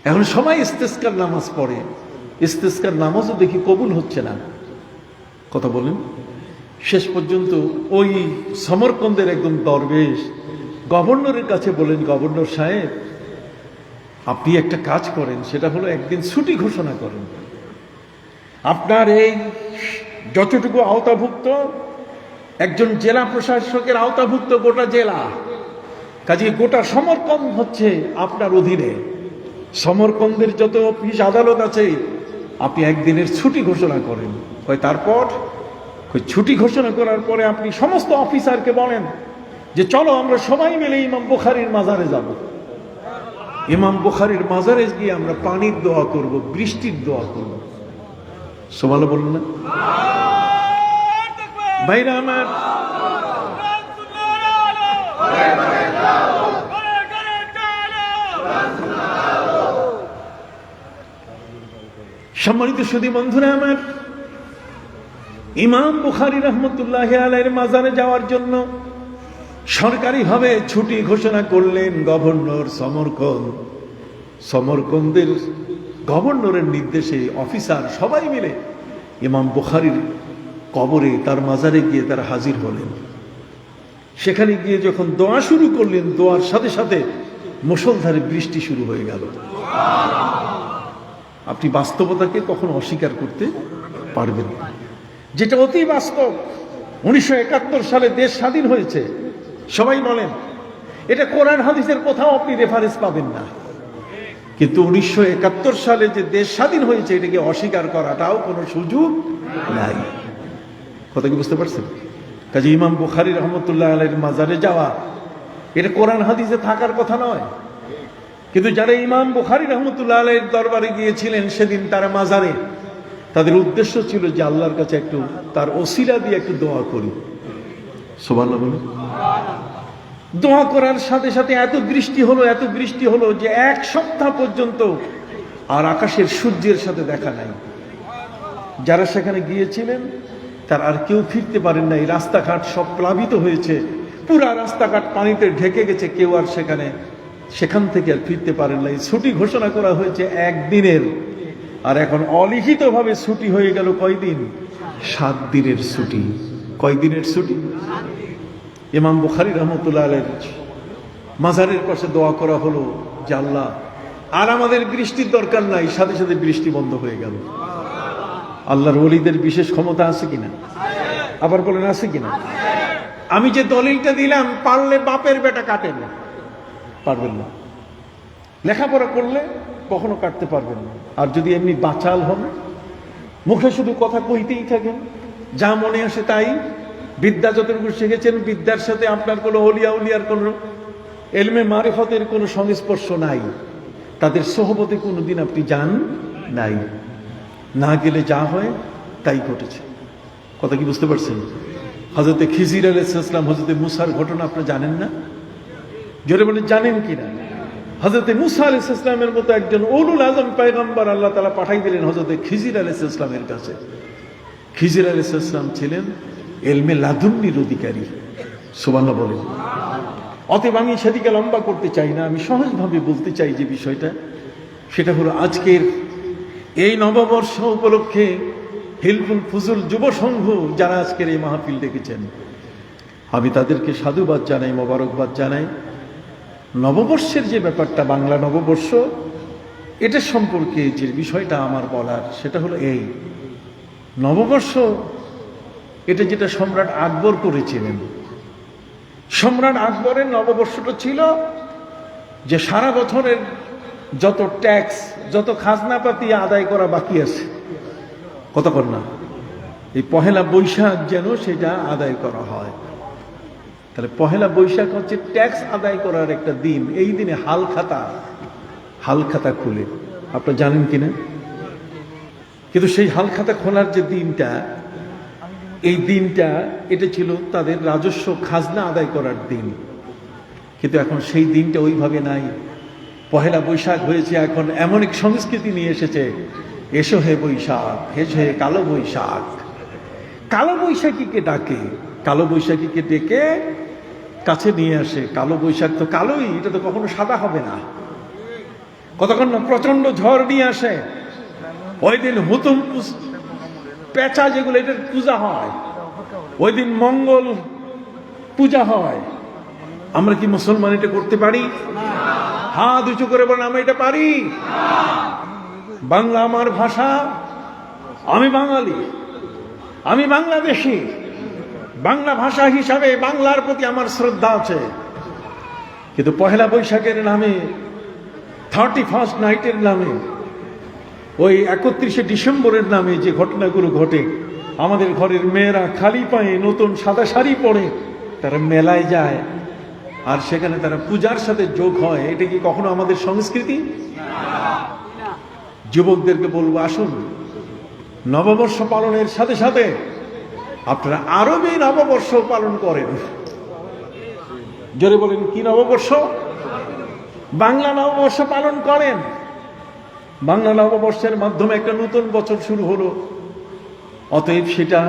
এখন সবাই ইস্তেসকার নামাজ পড়ে, ইস্তেসকার নামাজও দেখি কবুল হচ্ছে না। কথা বলেন। শেষ পর্যন্ত ওই সমরকন্দের একদম দরবেশ গভর্নরের কাছে বলেন, গভর্নর সাহেব আপনি একটা কাজ করেন, সেটা হলো একদিন ছুটি ঘোষণা করেন। আপনার এই যতটুকু আওতাভুক্ত, একজন জেলা প্রশাসকের আওতাভুক্ত গোটা জেলা, কাজে গোটা সমরকন্দ হচ্ছে আপনার অধীনে। সমরকন্দের যত অফিস আদালত আছে আপনি একদিনের ছুটি ঘোষণা করেন। তারপর ছুটি ঘোষণা করার পরে আপনি সমস্ত অফিসারকে বলেন যে চলো আমরা সবাই মিলে ইমাম বুখারীর মাজারে যাব। ইমাম বুখারীর মাজারে গিয়ে আমরা পানির দোয়া করব, বৃষ্টির দোয়া করব। সুবহানাল্লাহ বলুন না ভাইরা আমার। সম্মানিত সুধী বন্ধুরা আমার, ইমাম বুখারী রহমতুল্লাহ আলাইহির মাজারে যাওয়ার জন্য সরকারিভাবে ছুটি ঘোষণা করলেন গভর্নর সমরকন্দের গভর্নরের নির্দেশে অফিসার সবাই মিলে ইমাম বুখারীর কবরে, তার মাজারে গিয়ে তারা হাজির হলেন। সেখানে গিয়ে যখন দোয়া শুরু করলেন, দোয়ার সাথে সাথে মুষলধারে বৃষ্টি শুরু হয়ে গেল। আপনি বাস্তবতাকে কখনো অস্বীকার করতে পারবেন না, যেটা অতি বাস্তব। 1971 সালে দেশ স্বাধীন হয়েছে, সবাই বলেন এটা কোরআন হাদিসের কোথাও আপনি রেফারেন্স পাবেন না। কিন্তু 1971 সালে যে দেশ স্বাধীন হয়েছে এটাকে অস্বীকার করাটাও কোনো সুযোগ নাই। কথা কি বুঝতে পারছেন? কাজে ইমাম বুখারী রহমতুল্লাহ আলাইহির মাজারে যাওয়া এটা কোরআন হাদিসে থাকার কথা নয়। কিন্তু যারা ইমাম বুখারী রহমতুল্লাহ আলাইহির দরবারে গিয়েছিলেন সেদিন তারা মাজারে, তাদের উদ্দেশ্য ছিল যে আল্লাহর কাছে একটু তার ওসিলা দিয়ে একটু দোয়া করি। সুবহানাল্লাহ বলুন। দোয়া করার সাথে সাথে এত বৃষ্টি হলো যে 1 সপ্তাহ পর্যন্ত আর আকাশের সূর্যের সাথে দেখা নাই। যারা সেখানে গিয়েছিলেন তার আর কেউ ফিরতে পারেন নাই। রাস্তাঘাট সব প্লাবিত হয়েছে, পুরা রাস্তাঘাট পানিতে ঢেকে গেছে, কেউ আর সেখান থেকে আর ফিরতে পারেন নাই। ছুটি ঘোষণা করা হয়েছে 1 দিনের, আর এখন অলিখিতভাবে ছুটি হয়ে গেল কয়দিন? 7 দিনের ছুটি। কয়দিনের ছুটি? ইমাম বুখারী রহমতুল্লাহ আলাইহির মাজারের পাশে দোয়া করা হলো যে আল্লাহ আর আমাদের বৃষ্টির দরকার নাই, সাথে সাথে বৃষ্টি বন্ধ হয়ে গেল। আল্লাহর ওলিদের বিশেষ ক্ষমতা আছে কিনা? আবার বলেন আছে কিনা? আমি যে দলিলটা দিলাম, পারলে বাপের বেটা কাটেন, পারবেন না। লেখাপড়া করলে কখনো কাটতে পারবেন না। আর যদি এমনি বাচাল হন, মুখে শুধু কথা কইতেই থাকেন, যা মনে আসে তাই, বিদ্যা যতটুকু শিখেছেন বিদ্যার সাথে আপনার কোনো অলিয়া উলিয়ার কোনো এলমে মারিফতের কোনো সংস্পর্শ নাই, তাদের সোহবতে কোনোদিন আপনি যান নাই, না গেলে যা হয় তাই ঘটেছে। কথা কি বুঝতে পারছেন? হযরতে খিজির আলাইহিস সালাম, হযরতে মুসার ঘটনা আপনি জানেন না? জোরে বলে জানেন কিনা? হযরত মুসা আলাইহিস সালামের মতো একজন উলুল আযম পয়গম্বর আল্লাহ তাআলা পাঠাই দিলেন হযরত খিজির আলাইহিস সালামের কাছে। খিজির আলাইহিস সালাম ছিলেন ইলমে লাদুন্নির অধিকারী। সুবহানাল্লাহ বলেন। অতএব আমি সেদিকে লম্বা করতে চাই না, আমি সহজভাবে বলতে চাই যে বিষয়টা, সেটা হলো আজকের এই নববর্ষ উপলক্ষে হিলফুল ফুজুল যুব সংঘ যারা আজকের এই মাহফিল ডেকেছেন, আমি তাদেরকে সাধুবাদ জানাই, মোবারকবাদ জানাই। নববর্ষের যে ব্যাপারটা, বাংলা নববর্ষ, এটা সম্পর্কে যে বিষয়টা আমার বলার সেটা হলো এই নববর্ষ, এটা যেটা সম্রাট আকবর করেছিলেন। সম্রাট আকবরের নববর্ষটা ছিল যে সারা বছরের যত ট্যাক্স, যত খাজনাপাতি আদায় করা বাকি আছে, কতক্ষণ না, এই পহেলা বৈশাখ যেন সেটা আদায় করা হয়। তাহলে পহেলা বৈশাখ হচ্ছে ট্যাক্স আদায় করার একটা দিন। এই দিনে হালখাতা খুলে, আপনারা জানেন কিনা? কিন্তু সেই হালখাতা খোলার যে দিনটা, এই দিনটা এটা ছিল তাদের রাজস্ব খাজনা আদায় করার দিন। কিন্তু এখন সেই দিনটা ওইভাবে নাই। পহেলা বৈশাখ হয়েছে এখন এমন এক সংস্কৃতি নিয়ে এসেছে, এসো হে বৈশাখ, এসো হে কালো বৈশাখ। কালো বৈশাখীকে ডাকে, কালো বৈশাখীকে ডেকে কাছে নিয়ে আসে। কালো বৈশাখ তো কালোই, এটা তো কখনো সাদা হবে না। কতক্ষণ না প্রচন্ড ঝড় নিয়ে আসে। ওই দিন হুতুম পেঁচা যেগুলো, এটার পূজা হয়। ওই দিন মঙ্গল পূজা হয়। আমরা কি মুসলমান এটা করতে পারি? হাত উঁচু করে বলেন, আমরা এটা পারি। বাংলা আমার ভাষা, আমি বাঙালি, আমি বাংলাদেশি। বাংলা ভাষা হিসাবে বাংলার প্রতি আমার শ্রদ্ধা আছে। কিন্তু পহেলা বৈশাখের নামে, 31st নাইটের নামে, ওই 31শে ডিসেম্বরের নামে যে ঘটনাগুলো ঘটে, আমাদের ঘরের মেয়েরা খালি পায়ে নতুন সাদা শাড়ি পরে তারা মেলায় যায়, আর সেখানে তারা পূজার সাথে যোগ হয়। এটা কি কখনো আমাদের সংস্কৃতি? যুবকদেরকে বলবো, আসুন নববর্ষ পালনের সাথে সাথে আপনারা আরবি নববর্ষ পালন করেন। জোরে বলেন, কি নববর্ষ? বাংলা নববর্ষ পালন করেন। বাংলা নববর্ষের মাধ্যমে একটা নতুন বছর শুরু হলো। অতএব সেটা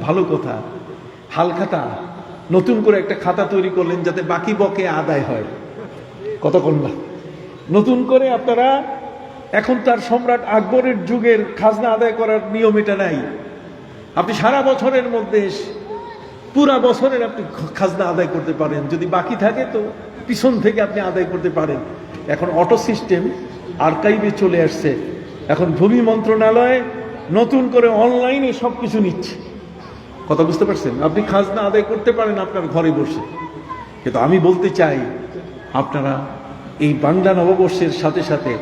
ভালো কথা। হালখাতা, নতুন করে একটা খাতা তৈরি করলেন যাতে বাকি বকে আদায় হয়। কতক্ষণ না, নতুন করে আপনারা, এখন তার সম্রাট আকবরের যুগের খাজনা আদায় করার নিয়ম এটা নাই। আপনি সারা বছরের মধ্যে পুরা বছরের আপনি খাজনা আদায় করতে পারেন। যদি বাকি থাকে তো পিছন থেকে আপনি আদায় করতে পারেন। এখন অটো সিস্টেম আর্কাইভে চলে আসছে। এখন ভূমি মন্ত্রণালয় নতুন করে অনলাইনে সবকিছু নিচ্ছে। কথা বুঝতে পারছেন? আপনি খাজনা আদায় করতে পারেন আপনার ঘরে বসে। কিন্তু আমি বলতে চাই, আপনারা এই বাংলা নববর্ষের সাথে সাথে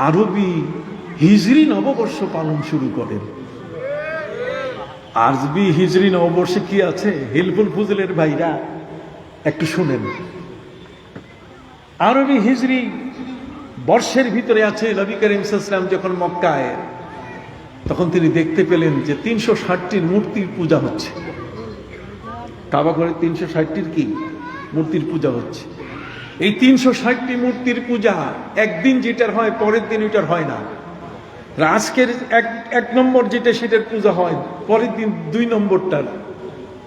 আরবি হিজরি নববর্ষ পালন শুরু করেন। আরবি হিজরি নববর্ষে কি আছে? হিলফুল ফুজুলের ভাইরা একটু শুনেন। আরবি হিজরি বর্ষের ভিতরে আছে, নবী করিম সাল্লাল্লাহু আলাইহি ওয়াসাল্লাম যখন মক্কায়, তখন তিনি দেখতে পেলেন যে 360টির মূর্তির পূজা হচ্ছে। কাবা ঘরে 360টির কি মূর্তির পূজা হচ্ছে। এই 360টি মূর্তির পূজা একদিন যেটার হয়, পরের দিন ওইটার হয় না। আজকের এক নম্বর যেটা, সেটার পূজা হয়, পরের দিন 2 নম্বরটার,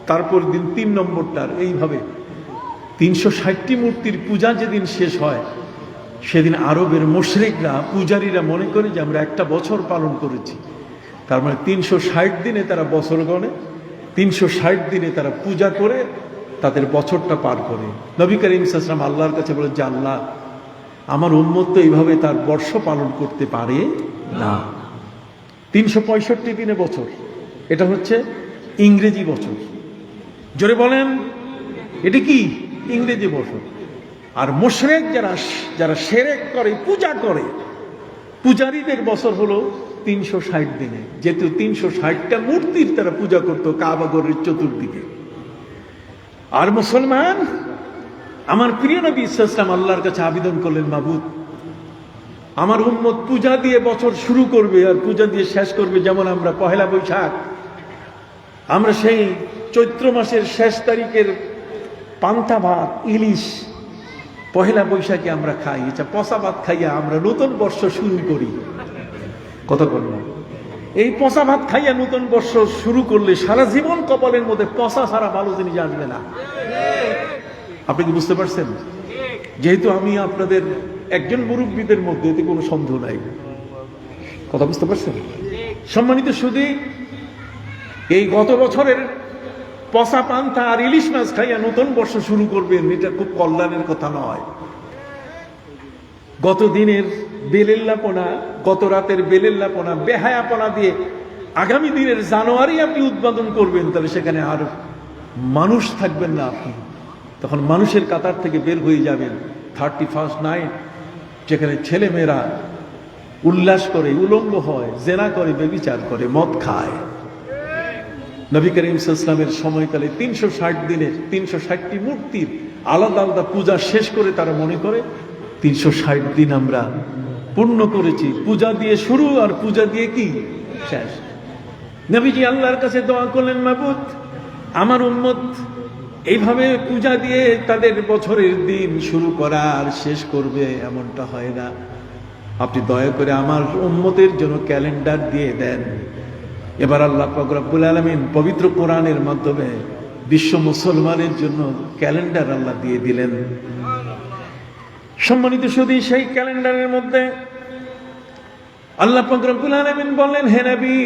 তারপর দিন 3 নম্বরটার, এইভাবে 360টি মূর্তির পূজা যেদিন শেষ হয়, সেদিন আরবের মুশরিকরা, পূজারীরা মনে করে যে আমরা একটা বছর পালন করেছি। তার মানে 360 দিনে তারা বছর গণে, 360 দিনে তারা পূজা করে তাদের বছরটা পার করে। নবী করিম সাল্লাল্লাহু আলাইহি ওয়াসাল্লাম আল্লাহর কাছে বলে যে, আল্লাহ, আমার উম্মত তো এইভাবে তার বর্ষ পালন করতে পারে না। 365 দিনে বছর, এটা হচ্ছে ইংরেজি বছর। জোরে বলেন, এটা কি? ইংরেজি বছর। আর মুশরিক যারা শিরক করে, পূজা করে, পূজারীদের বছর হলো 360 দিনে। যেহেতু 360টা মূর্তির তারা পূজা করতো কাবা ঘরের চতুর্দিকে। আর মুসলমান, আমার প্রিয় নবী সাল্লাল্লাহু আলাইহি ওয়াসাল্লাম আল্লাহর কাছে আবেদন করলেন, মাবুদ, আমার উম্মত পূজা দিয়ে বছর শুরু করবে আর পূজা দিয়ে শেষ করবে। যেমন আমরা পহেলা বৈশাখ, আমরা সেই চৈত্র মাসের শেষ তারিখের পান্তা ভাত, ইলিশ, পহেলা বৈশাখে আমরা খাই, আচ্ছা পচা ভাত খাইয়া আমরা নতুন বর্ষ শুরু করি, কত করলাম। এই পচা ভাত খাইয়া নতুন বর্ষ শুরু করলে সারা জীবন কপালের মধ্যে পচা ছাড়া ভালো জিনিস আসবে না। আপনি কি বুঝতে পারছেন? যেহেতু আমি আপনাদের একজন মুরব্বীদের মধ্যে এতে কোনো সন্দেহ নাই, কথা বুঝতে পারছেন? সম্মানিত সুধী, এই গত বছরের পচা পান্তা আর ইলিশ মাছ খাইয়া নতুন বর্ষ শুরু করবেন, এটা খুব কল্যাণের কথা নয়। গত দিনের বেলেল্লাপনা, গত রাতের বেলেল্লাপনা, বেহায়াপনা দিয়ে আগামী দিনের জানুয়ারি আপনি উদ্বোধন করবেন, তাহলে সেখানে আর মানুষ থাকবেন না। আপনি তখন মানুষের কাতার থেকে বের হয়ে যাবেন। 31st নাইট, যেখানে ছেলে মেয়েরা উল্লাস করে, উলঙ্গ হয়, জেনা করে, ব্যভিচার করে, মদ খায়। নবী করিম সাল্লাল্লাহু আলাইহি ওয়াসাল্লামের সময়কালে 360 দিনের 360টি মূর্তির আলাদা আলাদা পূজা শেষ করে তারা মনে করে 360 দিন আমরা পূর্ণ করেছি। পূজা দিয়ে শুরু আর পূজা দিয়ে কি শেষ। নবীজি আল্লাহর কাছে দোয়া করলেন, মাবুদ, আমার উম্মত এইভাবে পূজা দিয়ে তাদের বছরের দিন শুরু করা আর শেষ করবে, এমনটা হয় না। আপনি দয়া করে আমার উম্মতের জন্য ক্যালেন্ডার দিয়ে দেন। এবার আল্লাহ পাক রব্বুল আলামিন পবিত্র কোরআনের মাধ্যমে বিশ্ব মুসলমানের জন্য ক্যালেন্ডার আল্লাহ দিয়ে দিলেন। সম্মানিত সুধী, সেই ক্যালেন্ডারের মধ্যে আল্লাহ পাক রব্বুল আলামিন বললেন, হে নবী,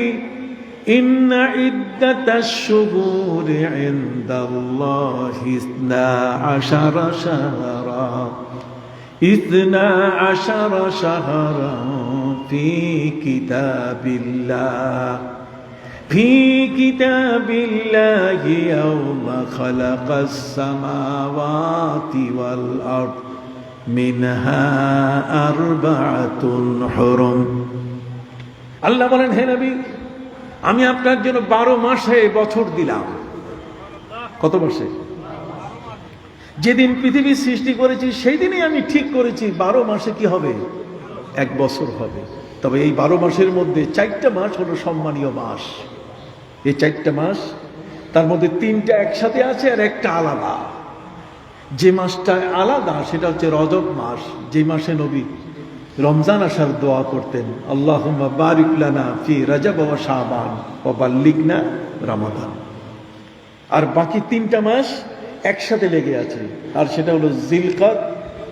ইন্না ইদ্দাতাশ শুহুরি ইনদাল্লাহি 12 শাহরা 12 শাহরান ফি কিতাবিল্লাহ في كتاب الله يوم خلق السماوات والأرض منها 4 حرم। আল্লাহ বলেন, হে নবী, আমি আপনার জন্য 12 মাসে বছর দিলাম। কত মাসে? যেদিন পৃথিবী সৃষ্টি করেছি সেই দিনই আমি ঠিক করেছি 12 মাসে কি হবে? 1 বছর হবে। তবে এই 12 মাসের মধ্যে 4টা মাস হলো সম্মানীয় মাস। এই 4টা মাস, তার মধ্যে 3টা একসাথে আছে আর একটা আলাদা। যে মাসটা আলাদা সেটা হচ্ছে রজব মাস, যে মাসে নবী রমজান আসার দোয়া করতেন, আল্লাহুম্মা বারিক লানা ফি রজব ওয়া শাবান ওয়া বাল্লিগনা রমাদান। আর বাকি 3টা মাস একসাথে লেগে আছে, আর সেটা হলো জিলকাদ,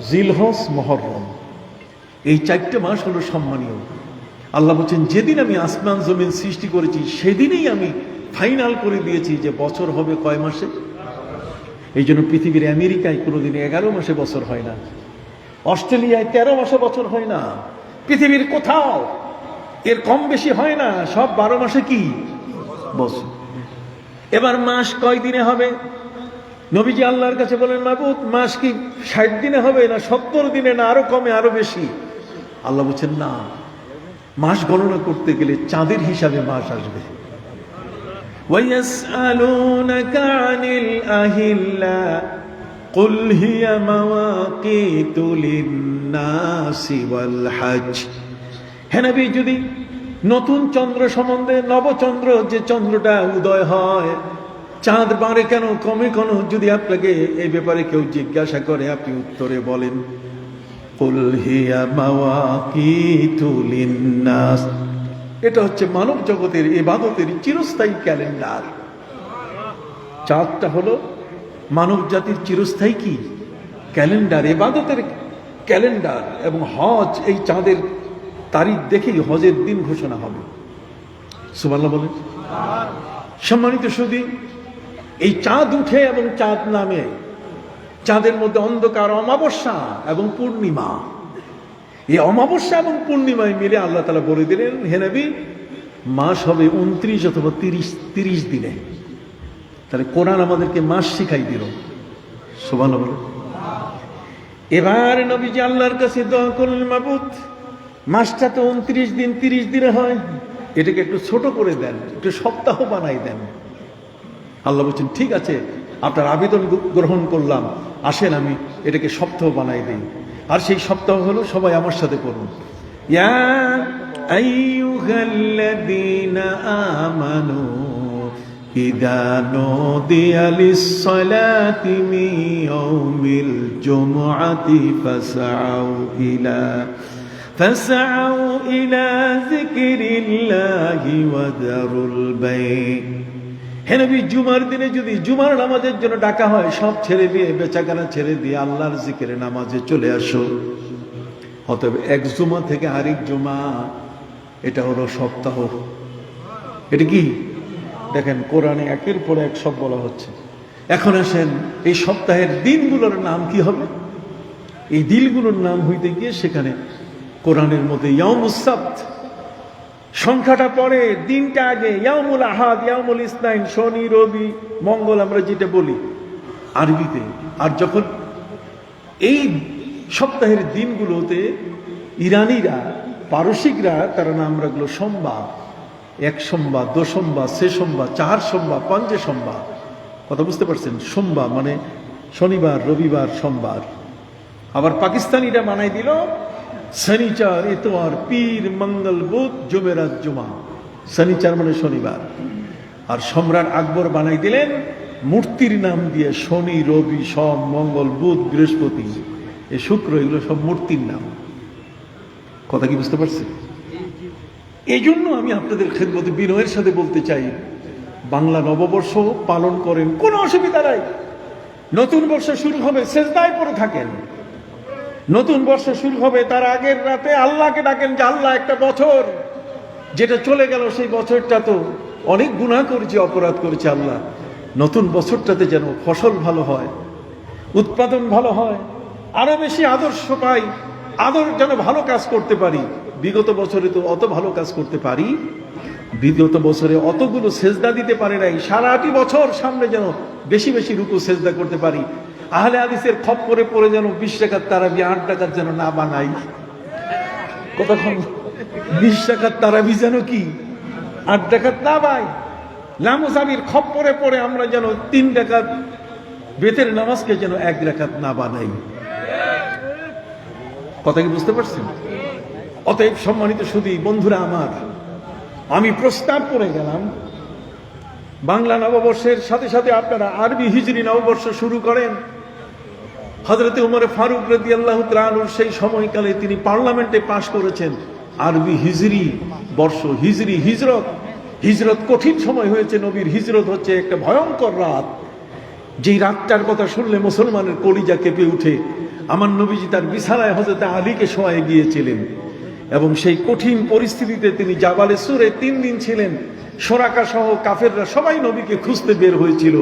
জিলহজ, মুহররম। এই 4টা মাস হলো সম্মানীয়। আল্লাহ বলছেন, যেদিন আমি আসমান জমিন সৃষ্টি করেছি সেদিনই আমি ফাইনাল করে দিয়েছি যে বছর হবে কয় মাসে। এই জন্য পৃথিবীর আমেরিকায় কোনোদিন 11 মাসে বছর হয় না, অস্ট্রেলিয়ায় 13 মাসে বছর হয় না, পৃথিবীর কোথাও এর কম বেশি হয় না, সব 12 মাসে কি বছর। এবার মাস কয় দিনে হবে? নবীজি আল্লাহর কাছে বলেন, মাবুদ, মাস কি 60 দিনে হবে না 70 দিনে, না আরো কমে, আরো বেশি? আল্লাহ বলছেন, না, মাস গণনা করতে গেলে চাঁদের হিসাবে মাস আসবে। ওয়ায়াসআলুনাকা আনিল আহিল্লা কুল হিয়া মাওয়াকিতু লিন-নাসি ওয়াল হজ। হে নবী, যদি নতুন চন্দ্র সম্বন্ধে, নবচন্দ্র যে চন্দ্রটা উদয় হয়, চাঁদ বাড়ে কেন, কমে কেন, যদি আপনাকে এই ব্যাপারে কেউ জিজ্ঞাসা করে, আপনি উত্তরে বলেন, কুল হিয়া মাওয়াকিতু লিন-নাস। এটা হচ্ছে মানব জগতের ইবাদতের চিরস্থায়ী ক্যালেন্ডার। চাঁদটা হলো মানব জাতির চিরস্থায়ী কি ক্যালেন্ডার, ইবাদতের ক্যালেন্ডার। এবং হজ, এই চাঁদের তারিখ দেখেই হজের দিন ঘোষণা হবে। সুবহানাল্লাহ বলেন। সম্মানিত সুধী, এই চাঁদ উঠে এবং চাঁদ নামে, চাঁদের মধ্যে অন্ধকার, অমাবস্যা এবং পূর্ণিমা। এই অমাবস্যা এবং পূর্ণিমায় মিলে আল্লাহ তাআলা বলে দিলেন, হে নবী, মাস হবে 29 অথবা 30 দিনে। তাহলে কোরআন আমাদেরকে মাস শিখাই দিল। সুবহানাল্লাহ। এবার নবীজি আল্লাহর কাছে দোয়া করলেন, মাবুদ, মাসটা তো 29 দিন 30 দিনে হয়, এটাকে একটু ছোট করে দেন, একটু সপ্তাহ বানাই দেন। আল্লাহ বলছেন, ঠিক আছে, আপনার আবেদন গ্রহণ করলাম, আসেন আমি এটাকে সপ্তাহ বানাই দিই। আর সেই সপ্তাহ হলো, সবাই আমার সাথে করুন, ইয়া আইয়ুহাল্লাযীনা আমানু ইযা নুদিয়া লিস-সালাতি মিন ইয়াউমিল জুমআতি ফাসআউ ইলা যিকরিল্লাহি ওয়া যারুল বাই'। হে নবী, জুমার দিনে যদি জুমার নামাজের জন্য ডাকা হয়, সব ছেড়ে দিয়ে, বেচাকেনা ছেড়ে দিয়ে আল্লাহর জিকিরে নামাজে চলে আসো। অতএব এক জুমা থেকে আরেক জুমা, এটা হলো সপ্তাহ। এটা কি দেখেন, কোরআনে একের পর এক সব বলা হচ্ছে। এখন আসেন, এই সপ্তাহের দিনগুলোর নাম কি হবে? এই দিনগুলোর নাম হইতে গিয়ে সেখানে কোরআনের মধ্যে ইয়াউমুস সাbt সংখ্যাটা পরে, দিনটা আগে। ইয়াউমুল আহাদ, ইয়াউমুল ইসনাইন, শনি, রবি, মঙ্গল আমরা যেটা বলি আরবিতে। আর যখন এই সপ্তাহের দিনগুলোতে ইরানিরা, পারসিকরা, তারা নাম রাখলো সোমবার। এক সোমবার, দো সোমবার, সে সোমবার, চার সোমবার, পঞ্চে সোমবার। কথা বুঝতে পারছেন? সোমবার মানে শনিবার, রবিবার, সোমবার। আবার পাকিস্তানিরা বানাই দিল শনিচার, ইতওয়ার, পীর, মঙ্গল, বুধ, জুমেরাত, জুমা। শনিচার মানে শনিবার। আর সম্রাট আকবর বানাই দিলেন মূর্তির নাম দিয়ে শনি, রবি, সোম, মঙ্গল, বুধ, বৃহস্পতি, এই শুক্র, এগুলো সব মূর্তির নাম। কথা কি বুঝতে পারছি? এই জন্য আমি আপনাদের খেদমতে বিনয়ের সাথে বলতে চাই, বাংলা নববর্ষ পালন করেন, কোনো অসুবিধা নাই। নতুন বর্ষ শুরু হবে, সেজদায় পড়ে থাকেন। নতুন বর্ষ শুরু হবে, তার আগের রাতে আল্লাহকে ডাকেন যে আল্লাহ, একটা বছর যেটা চলে গেল, সেই বছরটা তো অনেক গুনাহ করেছি, অপরাধ করেছি। আল্লাহ, নতুন বছরটাতে যেন ফসল ভালো হয়, উৎপাদন ভালো হয়, আরো বেশি আদর্শ পাই, যেন ভালো কাজ করতে পারি। বিগত বছরে তো অত ভালো কাজ করতে পারি, বিগত বছরে অতগুলো সেজদা দিতে পারে নাই, সারাটি বছর সামনে যেন বেশি বেশি রুকু সেজদা করতে পারি। আহলে হাদিসের খপ্পরে পড়ে যেন 20 রাকাত তারাবি 8 রাকাত যেন না বানাই। কতক্ষণ 20 রাকাত তারাবি যেন কি 8 রাকাত না বাই। লামুসাবির খপ্পরে পড়ে আমরা যেন 3 রাকাত বেতের নামাজকে যেন 1 রাকাত না বানাই। কথা কি বুঝতে পারছেন? অতএব সম্মানিত সুধী বন্ধুরা আমার, আমি প্রস্তাব করে গেলাম, বাংলা নববর্ষের সাথে সাথে আপনারা আরবি হিজরি নববর্ষ শুরু করেন। হযরতে উমর ফারুক রাদিয়াল্লাহু তাআলা আনহু সেই সময়কালে তিনি পার্লামেন্টে পাশ করেছেন আরবি হিজরি বর্ষ। হিজরত কঠিন সময় হয়েছে। নবীর হিজরত হচ্ছে একটা ভয়ঙ্কর রাত, যেই রাতটার কথা শুনলে মুসলমানের কলিজা কেঁপে উঠে। আমার নবীজি তার বিছানায় হযরতে আলীকে শোয়ায় গিয়েছিলেন, এবং সেই কঠিন পরিস্থিতিতে তিনি জাবালে সুরে 3 দিন ছিলেন। সোরাকা সহ কাফেররা সবাই নবীকে খুঁজতে বের হয়েছিল।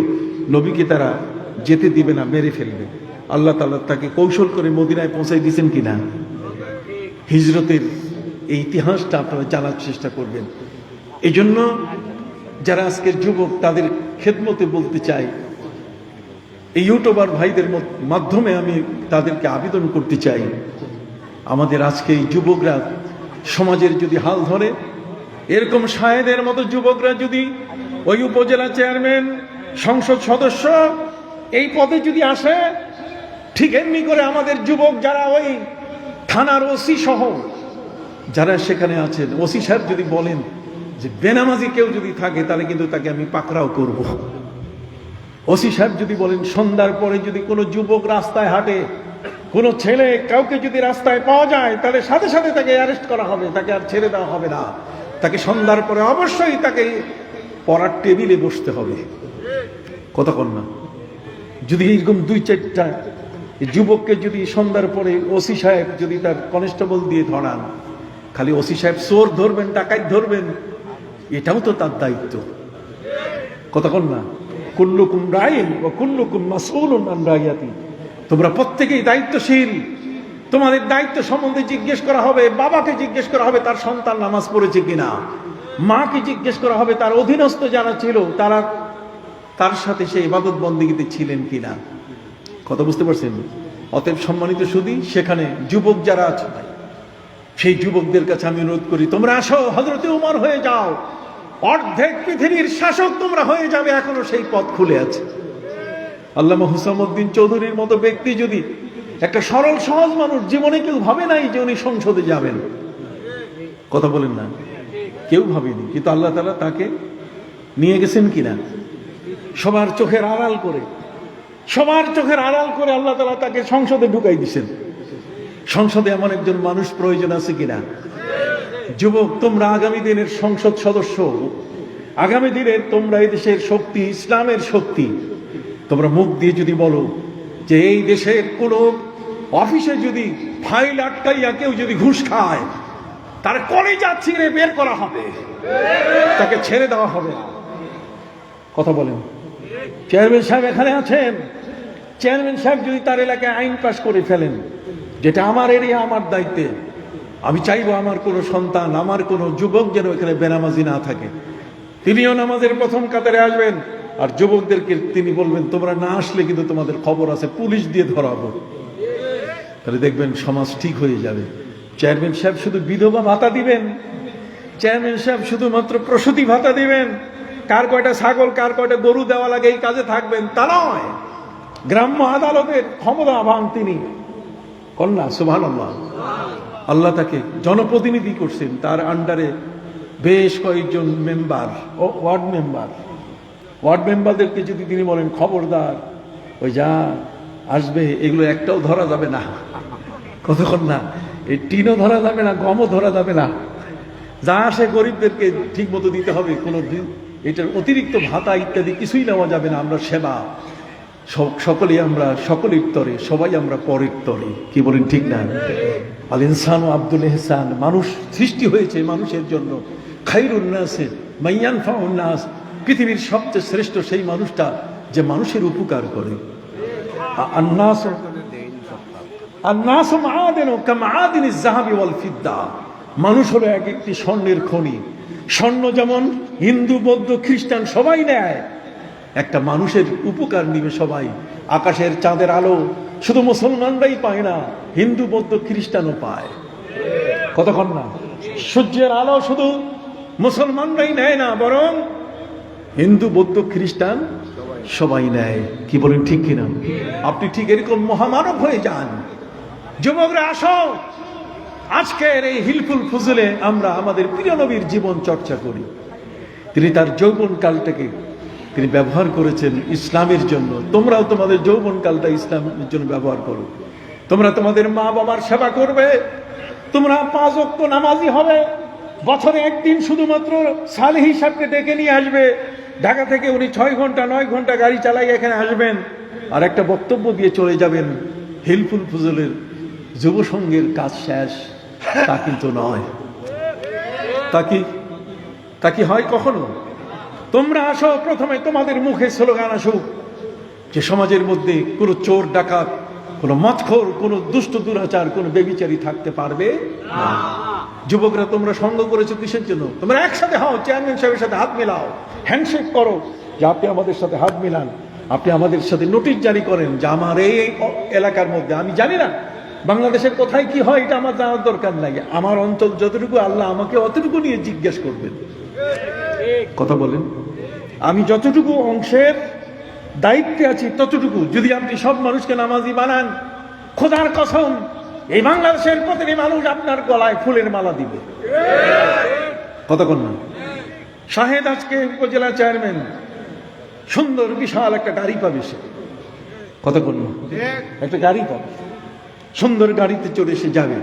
নবীকে তারা যেতে দিবে না, মেরে ফেলবে। আল্লাহ তাআলা তাকে কৌশল করে মদিনায় পৌঁছাই দিয়েছেন কিনা? হিজরতের এই ইতিহাসটা আপনারা জানার চেষ্টা করবেন। এই জন্য যারা আজকের যুবক, তাদের খেদমতে বলতে চাই, এই ইউটিউবার ভাইদের মাধ্যমে আমি তাদেরকে আবেদন করতে চাই, আমাদের আজকে এই যুবকরা সমাজের যদি হাল ধরে, এরকম শাহেদের মতো যুবকরা যদি ওই উপজেলা চেয়ারম্যান, সংসদ সদস্য এই পদে যদি আসে, ঠিক এমনি করে আমাদের যুবক যারা ওই থানার ওসি সহ যারা সেখানে আছেন, ওসি সাহেব যদি বলেন যে বেনামাজি কেউ যদি থাকে তাহলে কিন্তু তাকে আমি পাকড়াও করব। ওসি সাহেব যদি বলেন সন্ধ্যার পরে যদি কোনো যুবক রাস্তায় হাঁটে, কোনো ছেলে কাউকে যদি রাস্তায় পাওয়া যায়, তাহলে সাথে সাথে তাকে অ্যারেস্ট করা হবে, তাকে আর ছেড়ে দেওয়া হবে না। তাকে সন্ধ্যার পরে অবশ্যই তাকে পড়ার টেবিলে বসতে হবে। কতক্ষণ না, যদি এইরকম 2-4টা যুবককে যদি সন্ধ্যার পরে ওসি সাহেব যদি তার কনস্টেবল দিয়ে ধরান, খালি ওসি সাহেব চোর ধরবেন, ডাকাত ধরবেন, এটাও তো তার দায়িত্ব। কতক্ষণ না, কুল্লুকুম রাইন ওয়া কুল্লুকুম মাসউলুন আন রাইয়াতি, তোমরা প্রত্যেকেই দায়িত্বশীল। তোমাদের দায়িত্ব সম্বন্ধে জিজ্ঞেস করা হবে। বাবাকে জিজ্ঞেস করা হবে তার সন্তান নামাজ পড়েছে কিনা, মাকে জিজ্ঞেস করা হবে তার অধীনস্থ যারা ছিল তারা তার সাথে সেই ইবাদত বন্দেগীতে ছিলেন কিনা। কথা বুঝতে পারছেন? অতএব সম্মানিত সুধী, সেখানে যুবক যারা আছে, সেই যুবকদের কাছে আমি অনুরোধ করি, তোমরা আসো, হযরতে উমর হয়ে যাও, অর্ধেক পৃথিবীর শাসক তোমরা হয়ে যাবে। এখনো সেই পথ খুলে আছে। আল্লামা হুসামউদ্দিন চৌধুরীর মতো ব্যক্তি যদি, একটা সরল সহজ মানুষ, জীবনে কেউ ভাবে নাই যে উনি সংসদে যাবেন। কথা বলেন না, কেউ ভাবেনি, কিন্তু আল্লাহ তাআলা তাকে নিয়ে গেছেন কিনা। সবার চোখের আড়াল করে, সবার চোখের আড়াল করে আল্লাহ তাআলা তাকে সংসদে ঢুকাই দিয়েছেন। সংসদে এমন একজন মানুষ প্রয়োজন আছে কিনা? যুবক, তোমরা আগামী দিনের সংসদ সদস্য, আগামী দিনের তোমরা এই দেশের শক্তি, ইসলামের শক্তি। তোমরা মুখ দিয়ে যদি বলো যে এই দেশের কোন অফিসে যদি ফাইল আটকাইয়া কেউ যদি ঘুষ খায়, তার কলেজা ছিঁড়ে বের করা হবে, তাকে ছেড়ে দেওয়া হবে না। কথা বলেন। চেয়ারম্যান সাহেব এখানে আছেন, চেয়ারম্যান সাহেব যদি তার এলাকায় আইন পাশ করে ফেলেন, যেটা আমার এরিয়া, আমার দায়িত্বে, আমি চাইবো আমার কোনো সন্তান, আমার কোনো যুবক যেন এখানে বেনামাজি না থাকে। তিনিও নামাজের প্রথম কাতারে আসবেন, আর যুবকদেরকে তিনি বলবেন তোমরা না আসলে কিন্তু তোমাদের খবর আছে, পুলিশ দিয়ে ধরাবো। তাহলে দেখবেন সমাজ ঠিক হয়ে যাবে। চেয়ারম্যান সাহেব শুধু বিধবা ভাতা দিবেন, চেয়ারম্যান সাহেব শুধুমাত্র প্রসূতি ভাতা দিবেন, কার কয়টা ছাগল কার কয়টা গরু দেওয়া লাগে এই কাজে থাকবেন তা নয়। গ্রাম্য আদালতের ক্ষমতাবান তিনি। কন্যা সুবহানাল্লাহ। আল্লাহ তাকে জনপ্রতিনিধি করছেন, তার আন্ডারে বেশ কয়েকজন মেম্বার ও ওয়ার্ড মেম্বারদেরকে যদি তিনি বলেন খবরদার ওই যা আসবে এগুলো একটাও ধরা যাবে না, কতক্ষণ না, এই টিনও ধরা যাবে না, গমও ধরা যাবে না, যা আসে গরিবদেরকে ঠিক মতো দিতে হবে, কোনো এটার অতিরিক্ত ভাতা ইত্যাদি কিছুই নেওয়া যাবে না। আমরা সেবা সকলেই, আমরা সকলের তরে, সবাই আমরা পরের তরে। কি বলেন ঠিক না? আল ইনসান ও আব্দুল ইহসান, মানুষ সৃষ্টি হয়েছে মানুষের জন্য। খায়রুন নাস মান ইয়ানফাউন নাস, পৃথিবীর সবচেয়ে শ্রেষ্ঠ সেই মানুষটা যে মানুষের উপকার করে। আন-নাস মাআদিনু কামাআদিনিজ যাহাবি ওয়াল ফিদ্দা, মানুষ হলো এক একটি স্বর্ণের খনি। স্বর্ণ যেমন হিন্দু বৌদ্ধ খ্রিস্টান সবাই নেয়, একটা মানুষের উপকার নিবে সবাই। আকাশের চাঁদের আলো শুধু মুসলমানরাই পায় না, হিন্দু বৌদ্ধ খ্রিস্টানও পায়। কতক্ষণ না? সূর্যের আলো শুধু মুসলমানরাই নেয় না, বরং হিন্দু বৌদ্ধ খ্রিস্টান সবাই নেয়। কি বলেন ঠিক কিনা? আপনি ঠিক এরকম মহামানব হয়ে যান। যুবকরা আসো, আজকের এই হিলফুল ফুজুলে আমরা আমাদের প্রিয় নবীর জীবন চর্চা করি। তিনি তার যৌবন কালটাকে তিনি ব্যবহার করেছেন ইসলামের জন্য। তোমরাও তোমাদের যৌবন কালটা ইসলামের জন্য ব্যবহার করো। তোমরা তোমাদের মা বাবার সেবা করবে, তোমরা 5 ওয়াক্ত নামাজি হবে, বছরে একদিন শুধুমাত্র সালেহ হিসাবকে ডেকে নিয়ে আসবে ঢাকা থেকে। উনি 6 ঘন্টা 9 ঘন্টা গাড়ি চালাই এখানে আসবেন, আর একটা বক্তব্য দিয়ে চলে যাবেন। হিলফুল ফুজুলের যুব সংঘের কাজ শেষ, তা কিন্তু নয়। তা কি হয় কখনো? তোমরা আসো, প্রথমে তোমাদের মুখে স্লোগান আসুক যে সমাজের মধ্যে কোনো চোর ডাকাত, কোনো মদখোর, কোনো দুষ্ট দুরাচার, কোনো বেবিচারী থাকতে পারবে না। যুবকরা তোমরা সঙ্গ করেছো কিসের জন্য? তোমরা একসাথে হও, চেয়ারম্যান সাহেবের সাথে হাত মেলাও, হ্যান্ডশেক করো যে আপনি আমাদের সাথে হাত মিলান, আপনি আমাদের সাথে নোটিশ জারি করেন যে আমার এই এলাকার মধ্যে, আমি জানি না বাংলাদেশের কোথায় কি হয়, এটা আমার জানার দরকার নাই, আমার অঞ্চল যতটুকু আল্লাহ আমাকে অতটুকু নিয়ে জিজ্ঞেস করবেন। কথা বলেন। আমি যতটুকু অংশের দায়িত্বে আছি ততটুকু যদি আপনি সব মানুষকে নামাজি বানান, খোদার কসম এই বাংলাদেশের প্রতিটি মানুষ আপনার গলায় ফুলের মালা দিবে। কতক্ষণ না? শাহেদ আজকে উপজেলা চেয়ারম্যান, সুন্দর বিশাল একটা গাড়ি পাবে সে। কতক্ষণ না? একটা গাড়ি পাবে, সুন্দর গাড়িতে চড়ে সে যাবে।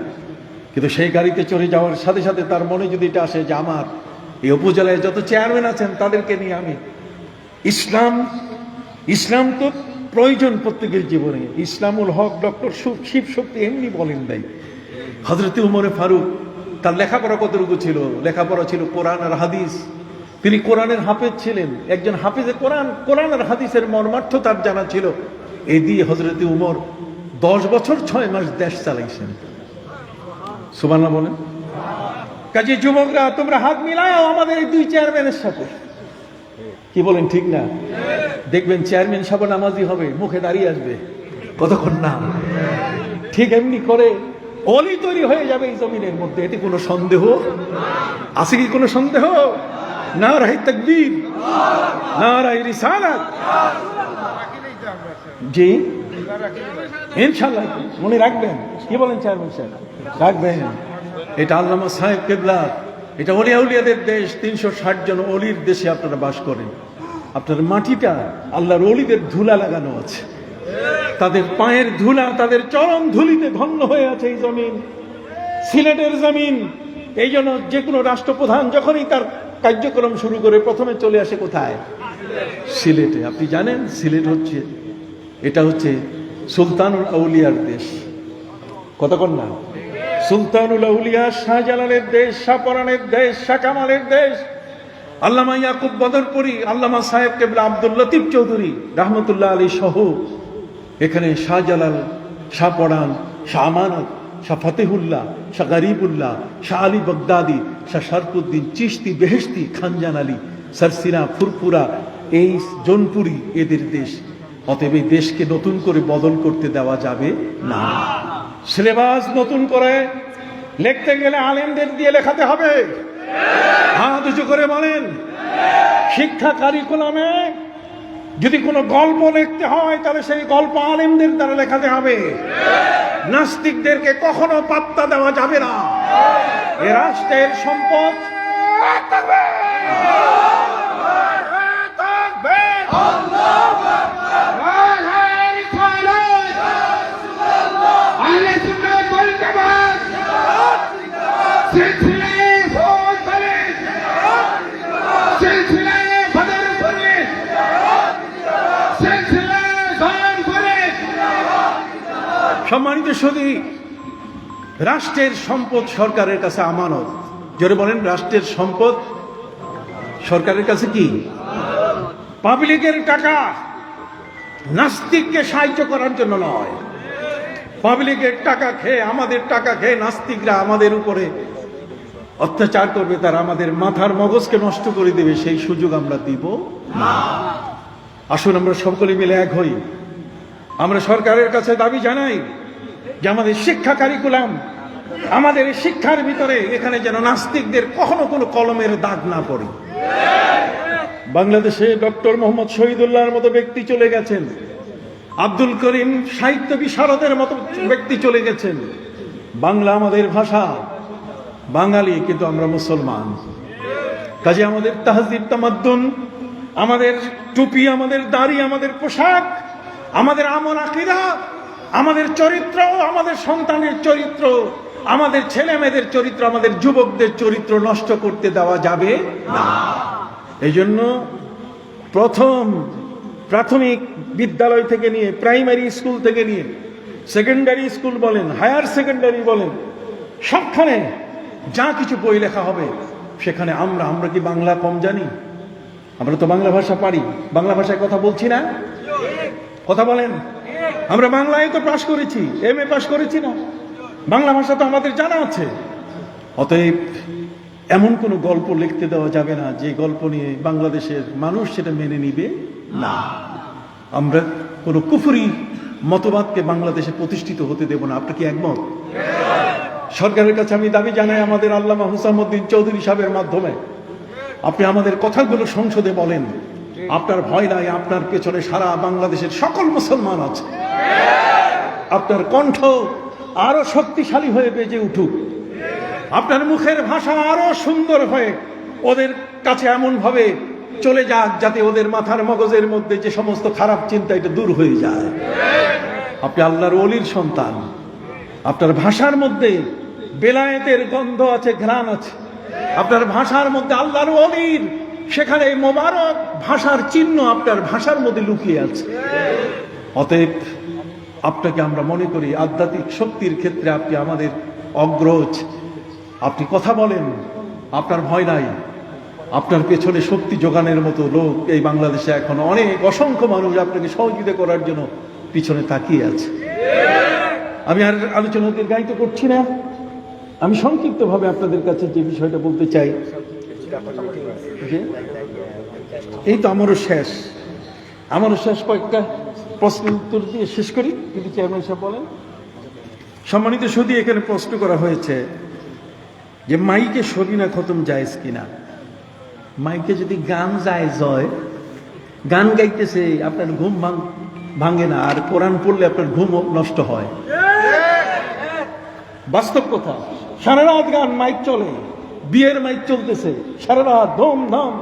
কিন্তু সেই গাড়িতে চড়ে যাওয়ার সাথে সাথে তার মনে যদি এটা আসে যে আমার এই উপজেলায় যত চেয়ারম্যান আছেন তাদেরকে নিয়ে আমি ইসলাম তো প্রয়োজন প্রত্যেকের জীবনে। ইসলামুল হক ডক্টর শিব শক্তি এমনি বলেন নাই। হযরত উমরে ফারুক, তার লেখাপড়া কতটুকু ছিল? লেখাপড়া ছিল কোরআন আর হাদিস। তিনি কোরআনের হাফেজ ছিলেন, একজন হাফেজে কোরআন আর হাদিসের মর্মার্থ তার জানা ছিল। এই দিয়ে হযরত উমর 10 বছর 6 মাস দেশ চালাইছেন। সুবহানাল্লাহ বলেন। কাজে যুবকরা তোমরা হাত মিলাও আমাদের এই 2 চেয়ারম্যানের সাথে। কি বলেন ঠিক না? দেখবেন চেয়ারম্যান সাহেব নামাজি হবে, মুখে দাঁড়িয়ে আসবে। কতক্ষণ না? ঠিক এমনি করে অলি তৈরি হয়ে যাবে এই জমিনের মধ্যে। এতে কোনো সন্দেহ আছে কি? কোনো সন্দেহ? নারায়ে তাকবীর, নারায়ে রিসালাত। জি ইনশাআল্লাহ মনে রাখবেন। কি বলেন চেয়ারম্যান সাহেব? রাখবেন। এটা আল্লামা সাহেব কেবলা, এটা ওলিয়া উলিয়াদের দেশ। 360 জন অলির দেশে আপনারা বাস করেন। আপনার মাটিটা আল্লাহর ওলিদের ধুলা লাগানো আছে, তাদের পায়ের ধুলা, তাদের চরম ধুলিতে ধন্য হয়ে আছে এই জমিন, সিলেটের জমিন। এই জন্য যে কোনো রাষ্ট্রপ্রধান যখনই তার কার্যক্রম শুরু করে প্রথমে চলে আসে কোথায়? সিলেটে। আপনি জানেন সিলেট হচ্ছে, এটা হচ্ছে সুলতানুল আউলিয়ার দেশ। কথা কন না? সুলতানুল আউলিয়া, শাহজালালের দেশ, শাহপরানের দেশ, শাহ কামালের দেশ। আল্লামা ইয়াকুব বদরপুরি, আল্লামা সাহেব কেবলা আব্দুল লতিফ চৌধুরী রহমতুল্লাহ আলী সহ এখানে শাহজালাল, শাহপরান, শাহ আমানত, শাহ ফতেহুল্লাহ, শাহ গরিবুল্লাহ, শাহ আলী বগদাদি, শাহ শরফুদ্দিন চিশতি, বেহেশতি, খানজান আলী, সরসিনা, ফুরপুরা, এই জোনপুরি এদের দেশ। অতএব এই দেশকে নতুন করে বদল করতে দেওয়া যাবে না। সিলেবাস নতুন করে লিখতে গেলে আলেমদের দিয়ে লেখাতে হবে। হাত উঁচু করে বলেন, শিক্ষা কারিকুলামে যদি কোনো গল্প লিখতে হয় তাহলে সেই গল্প আলেমদের দ্বারা লেখাতে হবে। নাস্তিকদেরকে কখনো পাত্তা দেওয়া যাবে না। এ রাষ্ট্রের সম্পদ সম্মানিত সুধী, রাষ্ট্রের সম্পদ সরকারের কাছে আমানত। জোরে বলেন, রাষ্ট্রের সম্পদ সরকারের কাছে কি? পাবলিকের টাকা নাস্তিককে সাহায্য করার জন্য নয়। পাবলিকের টাকা খেয়ে, আমাদের টাকা খেয়ে নাস্তিকরা আমাদের উপরে অত্যাচার করবে, তারা আমাদের মাথার মগজকে নষ্ট করে দেবে, সেই সুযোগ আমরা দিব না। আসুন আমরা সকলে মিলে এক হই। আমরা সরকারের কাছে দাবি জানাই যে আমাদের শিক্ষা কারিকুলাম, আমাদের শিক্ষার ভিতরে এখানে যেন নাস্তিকদের কখনো কোনো কলমের দাগ না পড়ে। বাংলাদেশে ডক্টর মোহাম্মদ শহীদুল্লাহর মতো ব্যক্তি চলে গেছেন, আব্দুল করিম সাহিত্য বিশারদের মতো ব্যক্তি চলে গেছেন। বাংলা আমাদের ভাষা, বাঙালি কিন্তু আমরা মুসলমান। কাজে আমাদের তাহজিব তামাদ্দুন, আমাদের টুপি, আমাদের দাড়ি, আমাদের পোশাক, আমাদের আমল আকীদা, আমাদের চরিত্র, আমাদের সন্তানের চরিত্র, আমাদের ছেলে মেয়েদের চরিত্র, আমাদের যুবকদের চরিত্র নষ্ট করতে দেওয়া যাবে না। এই জন্য প্রাথমিক বিদ্যালয় থেকে নিয়ে, প্রাইমারি স্কুল থেকে নিয়ে সেকেন্ডারি স্কুল বলেন, হায়ার সেকেন্ডারি বলেন, সবখানে যা কিছু বই লেখা হবে সেখানে আমরা কি বাংলা কম জানি? আমরা তো বাংলা ভাষা পারি, বাংলা ভাষায় কথা বলছি না? কথা বলেন। আমরা বাংলায় তো পাশ করেছি, MA পাশ করেছি না? বাংলা ভাষা তো আমাদের জানা আছে। অতএব এমন কোনো গল্প লিখতে দেওয়া যাবে না যে গল্প নিয়ে বাংলাদেশের মানুষ সেটা মেনে নিবে না। আমরা কোনো কুফরি মতবাদকে বাংলাদেশে প্রতিষ্ঠিত হতে দেব না। আপনি কি একমত? সরকারের কাছে আমি দাবি জানাই, আমাদের আল্লামা হুসামউদ্দিন চৌধুরী সাহেবের মাধ্যমে আপনি আমাদের কথাগুলো সংসদে বলেন। আপনার ভয় নাই, আপনার পেছনে সারা বাংলাদেশের সকল মুসলমান আছে। আপনার কণ্ঠ আরো শক্তিশালী হয়ে বেজে উঠুক, আপনার মুখের ভাষা আরো সুন্দর হয়ে ওদের কাছে এমন ভাবে চলে যাক যাতে ওদের মাথার মগজের মধ্যে যে সমস্ত খারাপ চিন্তা এটা দূর হয়ে যায়। আপনি আল্লাহর ওলির সন্তান, আপনার ভাষার মধ্যে বেলায়েতের গন্ধ আছে, ঘ্রাণ আছে। আপনার ভাষার মধ্যে আল্লাহর ওলির, সেখানে মোবারক ভাষার চিহ্ন আপনার ভাষার মধ্যে লুকিয়ে আছে। অতএব আপনাকে আমরা মনে করি আধ্যাত্মিক শক্তির ক্ষেত্রে আপনি আমাদের অগ্রজ। আপনি কথা বলেন, আপনার ভয় নাই। আপনার পেছনে শক্তি যোগানের মতো লোক এই বাংলাদেশে এখন অনেক, অসংখ্য মানুষ আপনাকে সহযোগিতা করার জন্য পিছনে তাকিয়ে আছে। আমি আর আলোচনা দীর্ঘায়িত করছি না। আমি সংক্ষিপ্তভাবে আপনাদের কাছে যে বিষয়টা বলতে চাই, এই তো আমারও শেষ কয়েকটা প্রশ্নের উত্তর দিয়ে শেষ করি, যদি চেয়ারম্যান সাহেব বলেন। সম্মানিত সুধী, এখানে প্রশ্ন করা হয়েছে যে মাইকে সবিনা খতম জায়েজ কিনা। মাইকে যদি গান জায়েজ হয়, গান গাইতেছে আপনার ঘুম ভাঙে না, আর কোরআন পড়লে আপনার ঘুম নষ্ট হয়। বাস্তব কথা, সারা রাত গান মাইক চলে, বিয়ের মাইক চলতেছে সারা রাত, ধুমধাম